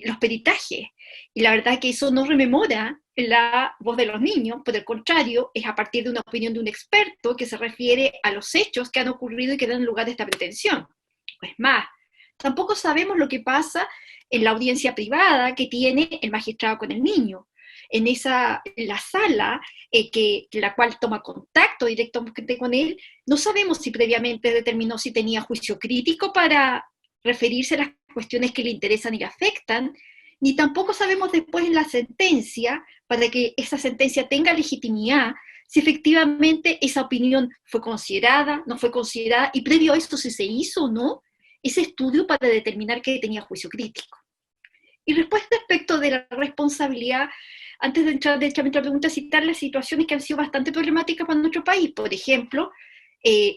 los peritajes, y la verdad que eso no rememora la voz de los niños, por el contrario, es a partir de una opinión de un experto que se refiere a los hechos que han ocurrido y que dan lugar a esta pretensión. Es más, tampoco sabemos lo que pasa en la audiencia privada que tiene el magistrado con el niño. En la sala, la cual toma contacto directamente con él, no sabemos si previamente determinó si tenía juicio crítico para referirse a las cuestiones que le interesan y le afectan, ni tampoco sabemos después en la sentencia, para que esa sentencia tenga legitimidad, si efectivamente esa opinión fue considerada, no fue considerada, y previo a esto si se hizo o no ese estudio para determinar que tenía juicio crítico. Y después, respecto de la responsabilidad, antes de entrar directamente a la pregunta, citar las situaciones que han sido bastante problemáticas para nuestro país. Por ejemplo,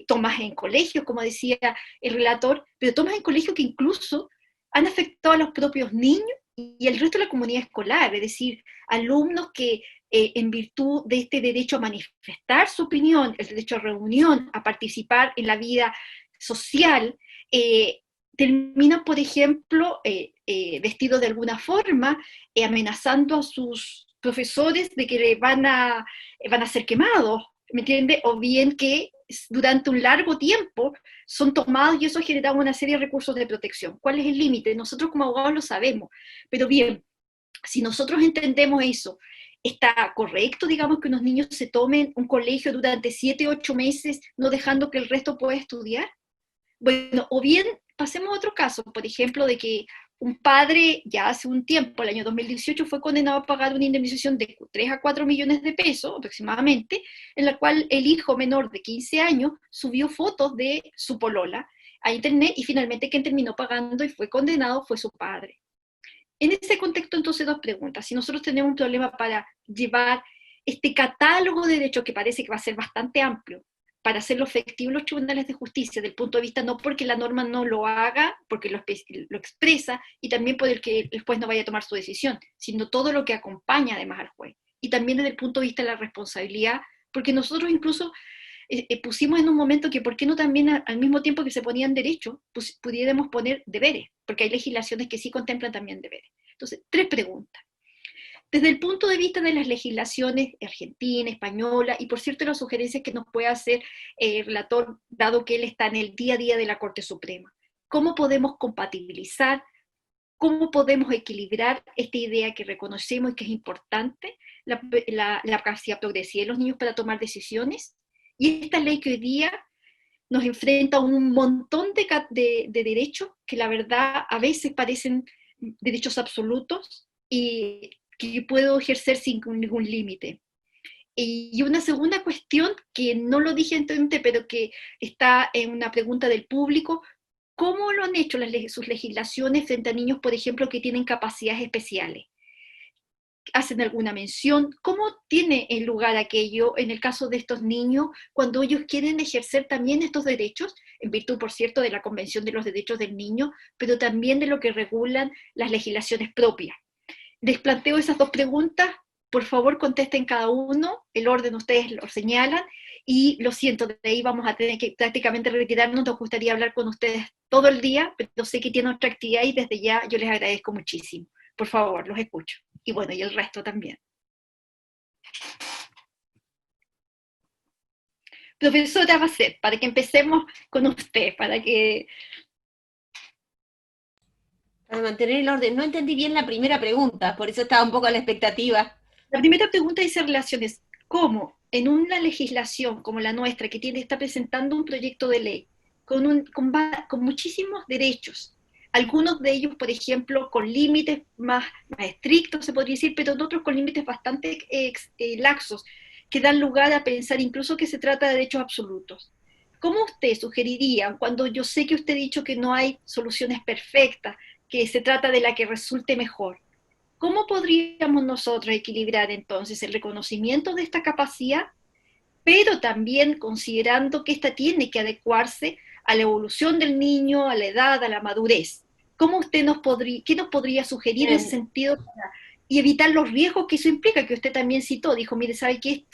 tomas en colegios, como decía el relator, pero tomas en colegios que incluso han afectado a los propios niños y al resto de la comunidad escolar, es decir, alumnos que en virtud de este derecho a manifestar su opinión, el derecho a reunión, a participar en la vida social, terminan, por ejemplo, vestidos de alguna forma, amenazando a sus profesores de que van a ser quemados, ¿me entiende? O bien que durante un largo tiempo son tomados y eso genera una serie de recursos de protección. ¿Cuál es el límite? Nosotros como abogados lo sabemos, pero bien, si nosotros entendemos eso, ¿está correcto, digamos, que unos niños se tomen un colegio durante 7, 8 meses, no dejando que el resto pueda estudiar? Bueno, o bien pasemos a otro caso, por ejemplo, de que un padre ya hace un tiempo, el año 2018, fue condenado a pagar una indemnización de 3 a 4 millones de pesos aproximadamente, en la cual el hijo menor de 15 años subió fotos de su polola a internet y finalmente quien terminó pagando y fue condenado fue su padre. En ese contexto, entonces, dos preguntas. Si nosotros tenemos un problema para llevar este catálogo de derechos que parece que va a ser bastante amplio, para hacerlo efectivo en los tribunales de justicia, del punto de vista no porque la norma no lo haga, porque lo expresa, y también por el que el juez no vaya a tomar su decisión, sino todo lo que acompaña además al juez. Y también desde el punto de vista de la responsabilidad, porque nosotros incluso pusimos en un momento que por qué no también al mismo tiempo que se ponían derechos, pudiéramos poner deberes, porque hay legislaciones que sí contemplan también deberes. Entonces, 3 preguntas. Desde el punto de vista de las legislaciones argentina, española, y por cierto las sugerencias que nos puede hacer el relator, dado que él está en el día a día de la Corte Suprema, ¿cómo podemos compatibilizar, cómo podemos equilibrar esta idea que reconocemos y que es importante, la capacidad progresiva de los niños para tomar decisiones, y esta ley que hoy día nos enfrenta a un montón de derechos que la verdad a veces parecen derechos absolutos y que puedo ejercer sin ningún límite? Y una segunda cuestión, que no lo dije anteriormente, pero que está en una pregunta del público: ¿cómo lo han hecho sus legislaciones frente a niños, por ejemplo, que tienen capacidades especiales? ¿Hacen alguna mención? ¿Cómo tiene el lugar aquello en el caso de estos niños cuando ellos quieren ejercer también estos derechos, en virtud, por cierto, de la Convención de los Derechos del Niño, pero también de lo que regulan las legislaciones propias? Les planteo esas 2 preguntas, por favor contesten cada uno, el orden ustedes lo señalan, y lo siento, de ahí vamos a tener que prácticamente retirarnos. Nos gustaría hablar con ustedes todo el día, pero sé que tienen otra actividad y desde ya yo les agradezco muchísimo. Por favor, los escucho. Y bueno, y el resto también. Profesora Basset, para que empecemos con usted, para que... Para mantener el orden. No entendí bien la primera pregunta, por eso estaba un poco a la expectativa. La primera pregunta dice relaciones. ¿Cómo en una legislación como la nuestra, que está presentando un proyecto de ley con muchísimos derechos, algunos de ellos, por ejemplo, con límites más estrictos, se podría decir, pero otros con límites bastante laxos, que dan lugar a pensar incluso que se trata de derechos absolutos? ¿Cómo usted sugeriría, cuando yo sé que usted ha dicho que no hay soluciones perfectas, que se trata de la que resulte mejor, cómo podríamos nosotros equilibrar entonces el reconocimiento de esta capacidad, pero también considerando que esta tiene que adecuarse a la evolución del niño, a la edad, a la madurez? ¿Cómo usted qué nos podría sugerir en ese sentido y evitar los riesgos que eso implica, que usted también citó? Dijo, mire, ¿sabe qué?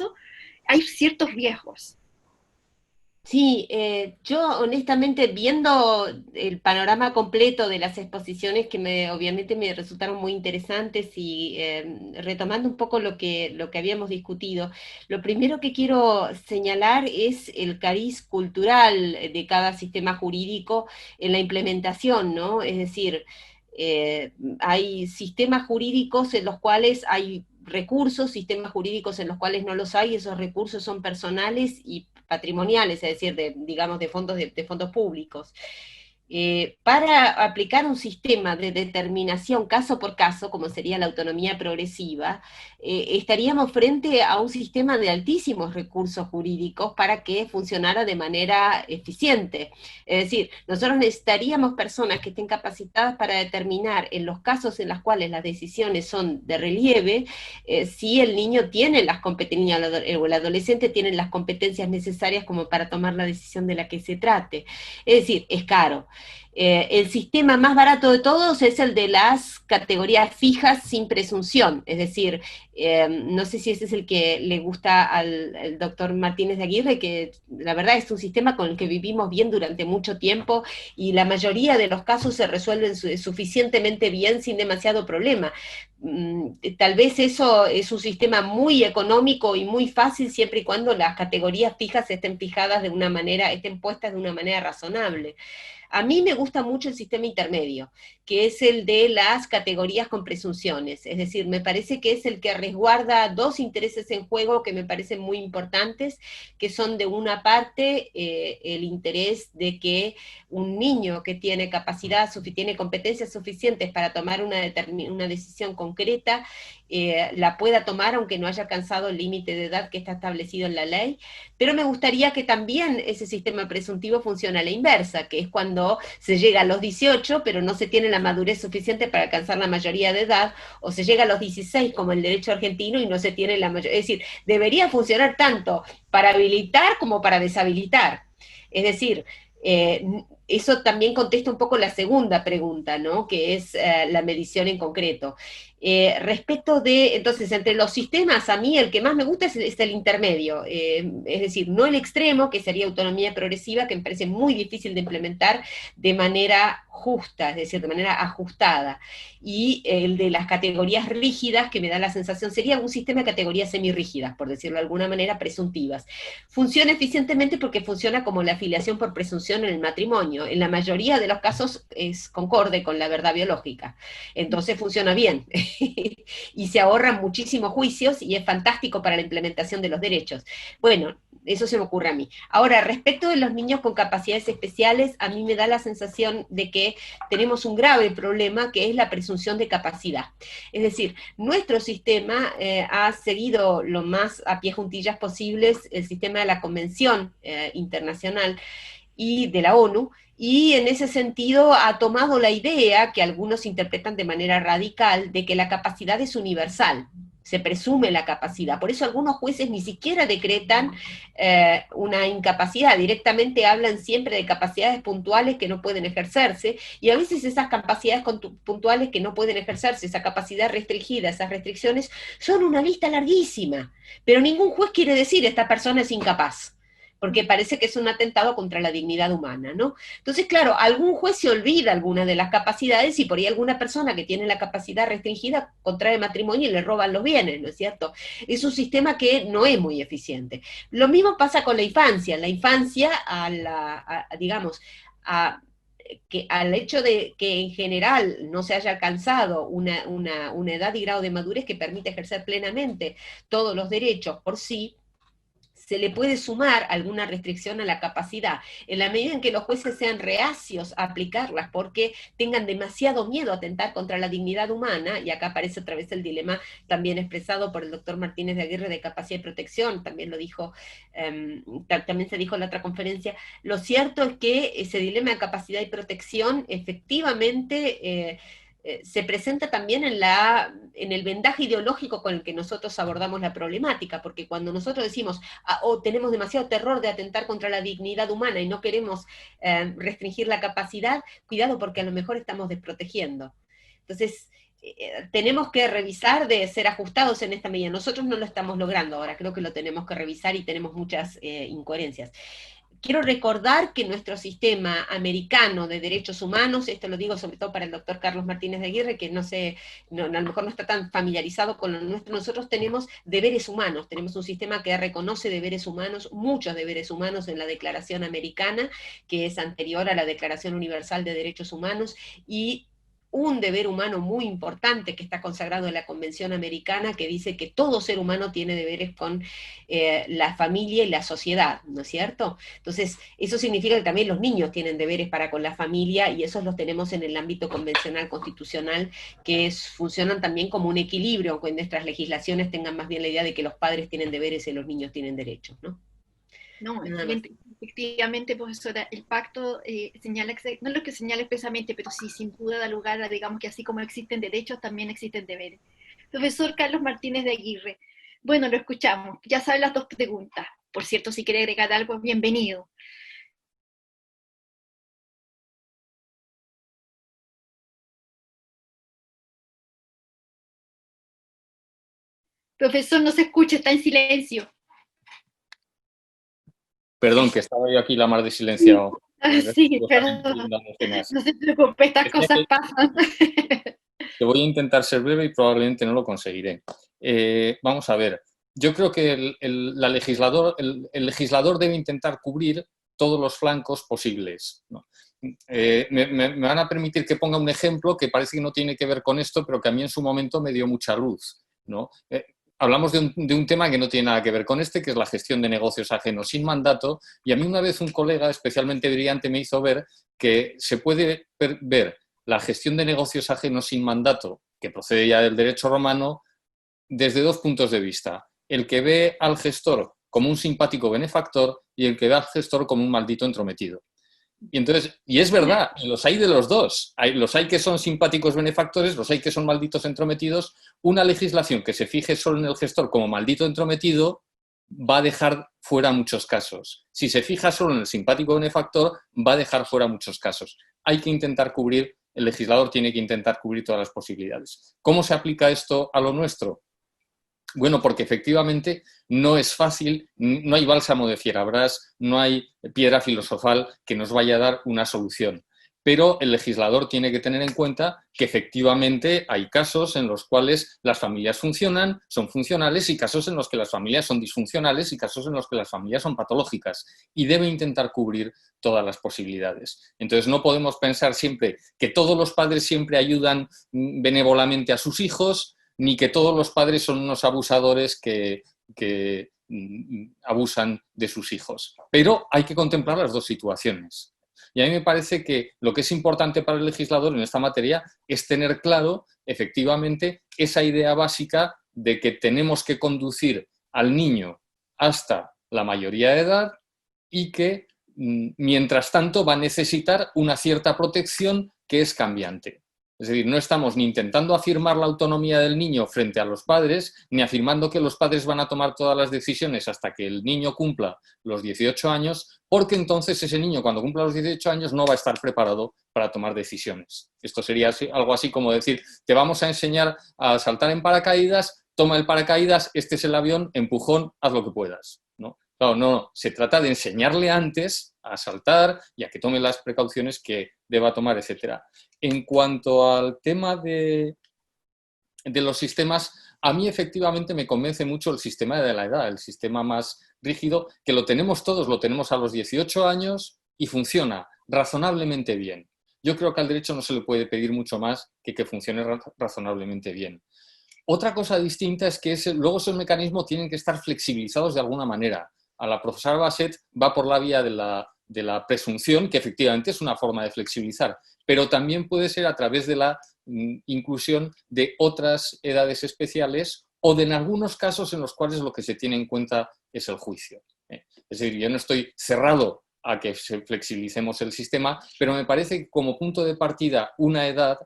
Hay ciertos riesgos. Sí, yo honestamente viendo el panorama completo de las exposiciones que obviamente me resultaron muy interesantes y retomando un poco lo que habíamos discutido, lo primero que quiero señalar es el cariz cultural de cada sistema jurídico en la implementación, ¿no? Es decir, hay sistemas jurídicos en los cuales hay recursos, sistemas jurídicos en los cuales no los hay, esos recursos son personales y patrimoniales, es decir, digamos, de fondos públicos. Para aplicar un sistema de determinación caso por caso, como sería la autonomía progresiva, estaríamos frente a un sistema de altísimos recursos jurídicos para que funcionara de manera eficiente. Es decir, nosotros necesitaríamos personas que estén capacitadas para determinar en los casos en los cuales las decisiones son de relieve, si el niño tiene las competencias, o el adolescente tiene las competencias necesarias como para tomar la decisión de la que se trate. Es decir, es caro. El sistema más barato de todos es el de las categorías fijas sin presunción, es decir, no sé si ese es el que le gusta al doctor Martínez de Aguirre, que la verdad es un sistema con el que vivimos bien durante mucho tiempo y la mayoría de los casos se resuelven suficientemente bien sin demasiado problema. Tal vez eso es un sistema muy económico y muy fácil siempre y cuando las categorías fijas estén fijadas de una manera, estén puestas de una manera razonable. A mí me gusta mucho el sistema intermedio, que es el de las categorías con presunciones, es decir, me parece que es el que resguarda dos intereses en juego que me parecen muy importantes, que son de una parte el interés de que un niño que tiene tiene competencias suficientes para tomar una decisión concreta, la pueda tomar aunque no haya alcanzado el límite de edad que está establecido en la ley, pero me gustaría que también ese sistema presuntivo funcione a la inversa, que es cuando se llega a los 18, pero no se tiene la madurez suficiente para alcanzar la mayoría de edad, o se llega a los 16 como el derecho argentino y no se tiene la mayoría. Es decir, debería funcionar tanto para habilitar como para deshabilitar. Es decir, eso también contesta un poco la segunda pregunta, ¿no? Que es la medición en concreto. Respecto de, entonces, entre los sistemas, a mí el que más me gusta es el intermedio, es decir, no el extremo, que sería autonomía progresiva, que me parece muy difícil de implementar de manera justa, es decir, de manera ajustada, y el de las categorías rígidas, que me da la sensación, sería un sistema de categorías semirrígidas, por decirlo de alguna manera, presuntivas. Funciona eficientemente porque funciona como la afiliación por presunción en el matrimonio, en la mayoría de los casos es concorde con la verdad biológica, entonces funciona bien, y se ahorran muchísimos juicios, y es fantástico para la implementación de los derechos. Bueno, eso se me ocurre a mí. Ahora, respecto de los niños con capacidades especiales, a mí me da la sensación de que tenemos un grave problema, que es la presunción de capacidad. Es decir, nuestro sistema ha seguido lo más a pie juntillas posibles el sistema de la Convención Internacional y de la ONU, y en ese sentido ha tomado la idea, que algunos interpretan de manera radical, de que la capacidad es universal, se presume la capacidad. Por eso algunos jueces ni siquiera decretan una incapacidad, directamente hablan siempre de capacidades puntuales que no pueden ejercerse, y a veces esas capacidades puntuales que no pueden ejercerse, esa capacidad restringida, esas restricciones, son una lista larguísima, pero ningún juez quiere decir esta persona es incapaz. porque parece que es un atentado contra la dignidad humana, ¿no? Entonces, claro, algún juez se olvida alguna de las capacidades y por ahí alguna persona que tiene la capacidad restringida contrae matrimonio y le roban los bienes, ¿no es cierto? Es un sistema que no es muy eficiente. Lo mismo pasa con la infancia. La infancia, digamos, al hecho de que en general no se haya alcanzado una edad y grado de madurez que permite ejercer plenamente todos los derechos por sí, se le puede sumar alguna restricción a la capacidad, en la medida en que los jueces sean reacios a aplicarlas porque tengan demasiado miedo a atentar contra la dignidad humana, y acá aparece otra vez el dilema también expresado por el doctor Martínez de Aguirre de capacidad y protección, también lo dijo, también se dijo en la otra conferencia. Lo cierto es que ese dilema de capacidad y protección efectivamente se presenta también en el vendaje ideológico con el que nosotros abordamos la problemática, porque cuando nosotros decimos, tenemos demasiado terror de atentar contra la dignidad humana y no queremos restringir la capacidad, cuidado porque a lo mejor estamos desprotegiendo. Entonces, tenemos que revisar de ser ajustados en esta medida. Nosotros no lo estamos logrando ahora, creo que lo tenemos que revisar y tenemos muchas incoherencias. Quiero recordar que nuestro sistema americano de derechos humanos, esto lo digo sobre todo para el doctor Carlos Martínez de Aguirre, que a lo mejor no está tan familiarizado con lo nuestro, nosotros tenemos deberes humanos, tenemos un sistema que reconoce deberes humanos, muchos deberes humanos en la Declaración Americana, que es anterior a la Declaración Universal de Derechos Humanos, y un deber humano muy importante que está consagrado en la Convención Americana, que dice que todo ser humano tiene deberes con la familia y la sociedad, ¿no es cierto? Entonces, eso significa que también los niños tienen deberes para con la familia, y esos los tenemos en el ámbito convencional constitucional, que funcionan también como un equilibrio, aunque nuestras legislaciones tengan más bien la idea de que los padres tienen deberes y los niños tienen derechos, ¿no? No, efectivamente, profesora, el pacto señala, no es lo que señala expresamente, pero sí, sin duda da lugar a, digamos, que así como existen derechos, también existen deberes. Profesor Carlos Martínez de Aguirre, bueno, lo escuchamos, ya sabe las dos preguntas. Por cierto, si quiere agregar algo, bienvenido. Profesor, no se escucha, está en silencio. Perdón, que estaba yo aquí la mar de silenciado. Sí, perdón. No se preocupe, estas cosas pasan. Te voy a intentar ser breve y probablemente no lo conseguiré. Vamos a ver. Yo creo que el legislador debe intentar cubrir todos los flancos posibles, ¿no? Me van a permitir que ponga un ejemplo que parece que no tiene que ver con esto, pero que a mí en su momento me dio mucha luz, ¿no? Hablamos de un tema que no tiene nada que ver con que es la gestión de negocios ajenos sin mandato, y a mí una vez un colega especialmente brillante me hizo ver que se puede ver la gestión de negocios ajenos sin mandato, que procede ya del derecho romano, desde dos puntos de vista. El que ve al gestor como un simpático benefactor y el que ve al gestor como un maldito entrometido. Y es verdad, los hay de los dos. Los hay que son simpáticos benefactores, los hay que son malditos entrometidos. Una legislación que se fije solo en el gestor como maldito entrometido va a dejar fuera muchos casos. Si se fija solo en el simpático benefactor, va a dejar fuera muchos casos. Hay que intentar cubrir, el legislador tiene que intentar cubrir todas las posibilidades. ¿Cómo se aplica esto a lo nuestro? Bueno, porque efectivamente no es fácil, no hay bálsamo de fierabrás, no hay piedra filosofal que nos vaya a dar una solución. Pero el legislador tiene que tener en cuenta que efectivamente hay casos en los cuales las familias funcionan, son funcionales, y casos en los que las familias son disfuncionales y casos en los que las familias son patológicas. Y debe intentar cubrir todas las posibilidades. Entonces no podemos pensar siempre que todos los padres siempre ayudan benévolamente a sus hijos, ni que todos los padres son unos abusadores que abusan de sus hijos. Pero hay que contemplar las dos situaciones. Y a mí me parece que lo que es importante para el legislador en esta materia es tener claro, efectivamente, esa idea básica de que tenemos que conducir al niño hasta la mayoría de edad y que, mientras tanto, va a necesitar una cierta protección que es cambiante. Es decir, no estamos ni intentando afirmar la autonomía del niño frente a los padres, ni afirmando que los padres van a tomar todas las decisiones hasta que el niño cumpla los 18 años, porque entonces ese niño, cuando cumpla los 18 años, no va a estar preparado para tomar decisiones. Esto sería algo así como decir, te vamos a enseñar a saltar en paracaídas, toma el paracaídas, este es el avión, empujón, haz lo que puedas, ¿no? Claro, no, se trata de enseñarle antes a saltar y a que tome las precauciones que deba tomar, etc. En cuanto al tema de los sistemas, a mí efectivamente me convence mucho el sistema de la edad, el sistema más rígido, que lo tenemos todos, lo tenemos a los 18 años y funciona razonablemente bien. Yo creo que al derecho no se le puede pedir mucho más que funcione razonablemente bien. Otra cosa distinta es que luego esos mecanismos tienen que estar flexibilizados de alguna manera. A la profesora Basset va por la vía de la presunción, que efectivamente es una forma de flexibilizar, pero también puede ser a través de la inclusión de otras edades especiales o de en algunos casos en los cuales lo que se tiene en cuenta es el juicio. Es decir, yo no estoy cerrado a que flexibilicemos el sistema, pero me parece que como punto de partida una edad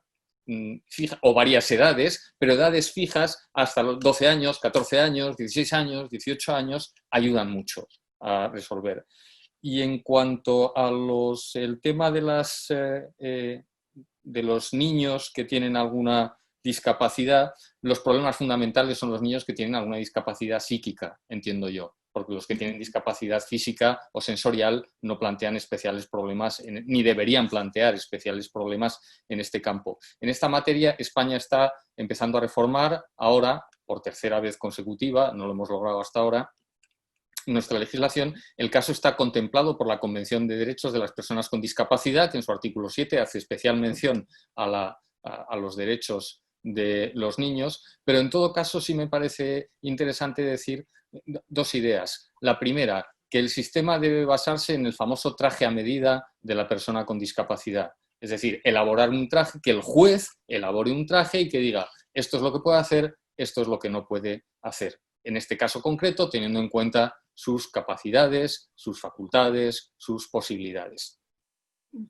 fija, o varias edades, pero edades fijas hasta los 12 años, 14 años, 16 años, 18 años, ayudan mucho a resolver. Y en cuanto a el tema de los niños que tienen alguna discapacidad, los problemas fundamentales son los niños que tienen alguna discapacidad psíquica, entiendo yo, porque los que tienen discapacidad física o sensorial no plantean especiales problemas, ni deberían plantear especiales problemas en este campo. En esta materia, España está empezando a reformar ahora, por tercera vez consecutiva, no lo hemos logrado hasta ahora, nuestra legislación. El caso está contemplado por la Convención de Derechos de las Personas con Discapacidad, que en su artículo 7 hace especial mención a los derechos de los niños, pero en todo caso sí me parece interesante decir dos ideas. La primera, que el sistema debe basarse en el famoso traje a medida de la persona con discapacidad. Es decir, elaborar un traje, que el juez elabore un traje y que diga esto es lo que puede hacer, esto es lo que no puede hacer. En este caso concreto, teniendo en cuenta sus capacidades, sus facultades, sus posibilidades.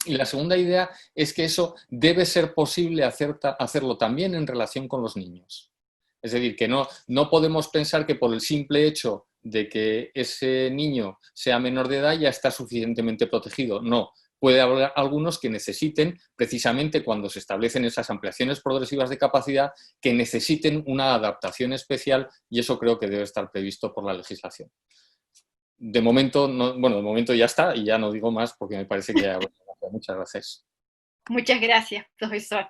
Y la segunda idea es que eso debe ser posible hacerlo también en relación con los niños. Es decir, que no podemos pensar que por el simple hecho de que ese niño sea menor de edad ya está suficientemente protegido. No, puede haber algunos que necesiten, precisamente cuando se establecen esas ampliaciones progresivas de capacidad, que necesiten una adaptación especial y eso creo que debe estar previsto por la legislación. De momento, de momento ya está y ya no digo más porque me parece que ya... Muchas gracias. Muchas gracias, profesor.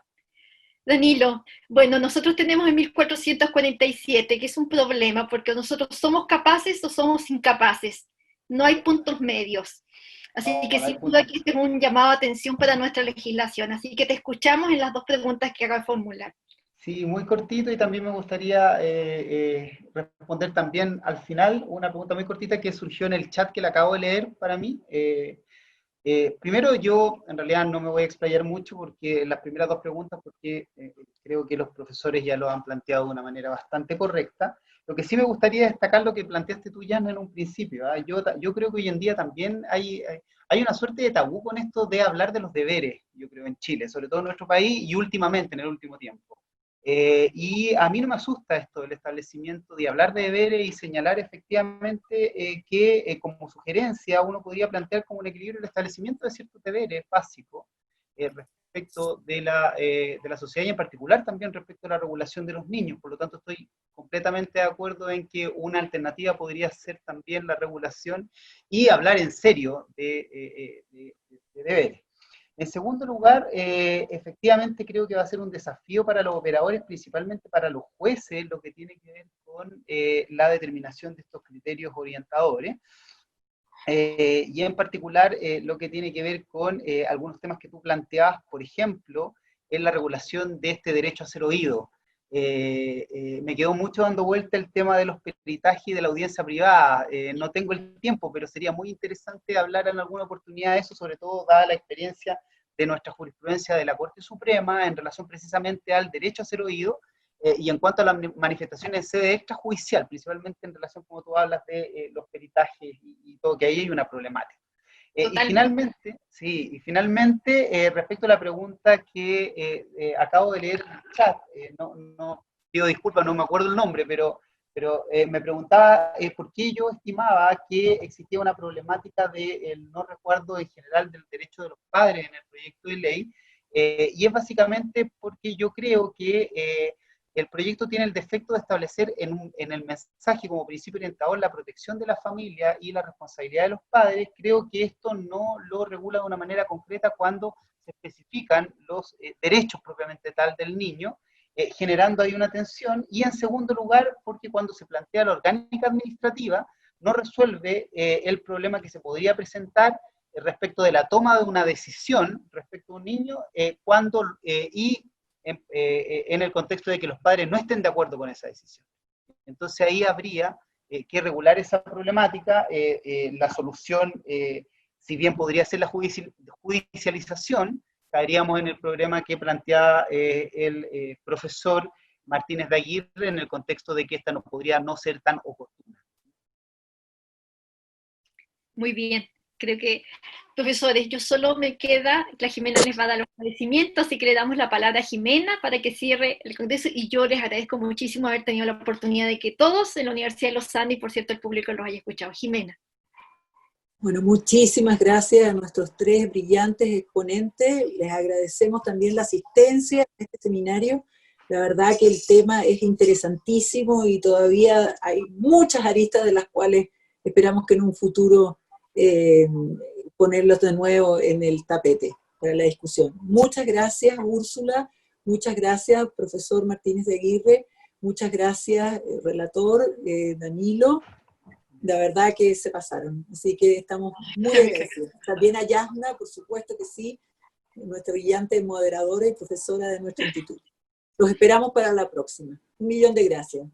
Danilo, bueno, nosotros tenemos en 1447, que es un problema porque nosotros somos capaces o somos incapaces. No hay puntos medios. Así que sin duda que este es un llamado de atención para nuestra legislación. Así que te escuchamos en las dos preguntas que acabo de formular. Sí, muy cortito y también me gustaría responder también al final una pregunta muy cortita que surgió en el chat que la acabo de leer para mí. Primero yo en realidad no me voy a explayar mucho porque las primeras dos preguntas porque creo que los profesores ya lo han planteado de una manera bastante correcta. Lo que sí me gustaría destacar lo que planteaste tú, Jan, en un principio. Yo creo que hoy en día también hay una suerte de tabú con esto de hablar de los deberes, yo creo, en Chile, sobre todo en nuestro país y últimamente, en el último tiempo. Y a mí no me asusta esto del establecimiento de hablar de deberes y señalar efectivamente que como sugerencia uno podría plantear como un equilibrio el establecimiento de ciertos deberes básicos respecto de la sociedad y en particular también respecto a la regulación de los niños. Por lo tanto, estoy completamente de acuerdo en que una alternativa podría ser también la regulación y hablar en serio de deberes. En segundo lugar, efectivamente creo que va a ser un desafío para los operadores, principalmente para los jueces, lo que tiene que ver con la determinación de estos criterios orientadores. Y en particular lo que tiene que ver con algunos temas que tú planteabas, por ejemplo, en la regulación de este derecho a ser oído. Me quedó mucho dando vuelta el tema de los peritajes y de la audiencia privada. No tengo el tiempo, pero sería muy interesante hablar en alguna oportunidad de eso, sobre todo dada la experiencia de nuestra jurisprudencia de la Corte Suprema en relación precisamente al derecho a ser oído y en cuanto a las manifestaciones en sede extrajudicial, principalmente en relación, como tú hablas, de los peritajes y todo, que ahí hay una problemática. Y finalmente, respecto a la pregunta que acabo de leer en el chat, no pido disculpas, no me acuerdo el nombre, pero me preguntaba por qué yo estimaba que existía una problemática del no resguardo en general del derecho de los padres en el proyecto de ley, y es básicamente porque yo creo que el proyecto tiene el defecto de establecer en el mensaje como principio orientador la protección de la familia y la responsabilidad de los padres. Creo que esto no lo regula de una manera concreta cuando se especifican los derechos propiamente tal del niño, generando ahí una tensión. Y en segundo lugar, porque cuando se plantea la orgánica administrativa, no resuelve el problema que se podría presentar respecto de la toma de una decisión respecto a un niño en el contexto de que los padres no estén de acuerdo con esa decisión. Entonces ahí habría que regular esa problemática. La solución, si bien podría ser la judicialización, caeríamos en el problema que planteaba el profesor Martínez de Aguirre en el contexto de que esta no podría no ser tan oportuna. Muy bien, creo que, profesores, yo solo me queda, la Jimena les va a dar los agradecimientos, así que le damos la palabra a Jimena para que cierre el congreso, y yo les agradezco muchísimo haber tenido la oportunidad de que todos en la Universidad de Los Andes, y por cierto el público los haya escuchado. Jimena. Bueno, muchísimas gracias a nuestros tres brillantes exponentes. Les agradecemos también la asistencia a este seminario. La verdad que el tema es interesantísimo y todavía hay muchas aristas de las cuales esperamos que en un futuro ponerlos de nuevo en el tapete para la discusión. Muchas gracias, Úrsula. Muchas gracias, profesor Martínez de Aguirre. Muchas gracias, relator Danilo. La verdad que se pasaron, así que estamos muy agradecidos. También a Yasna, por supuesto que sí, nuestra brillante moderadora y profesora de nuestro instituto. Los esperamos para la próxima. 1.000.000 de gracias.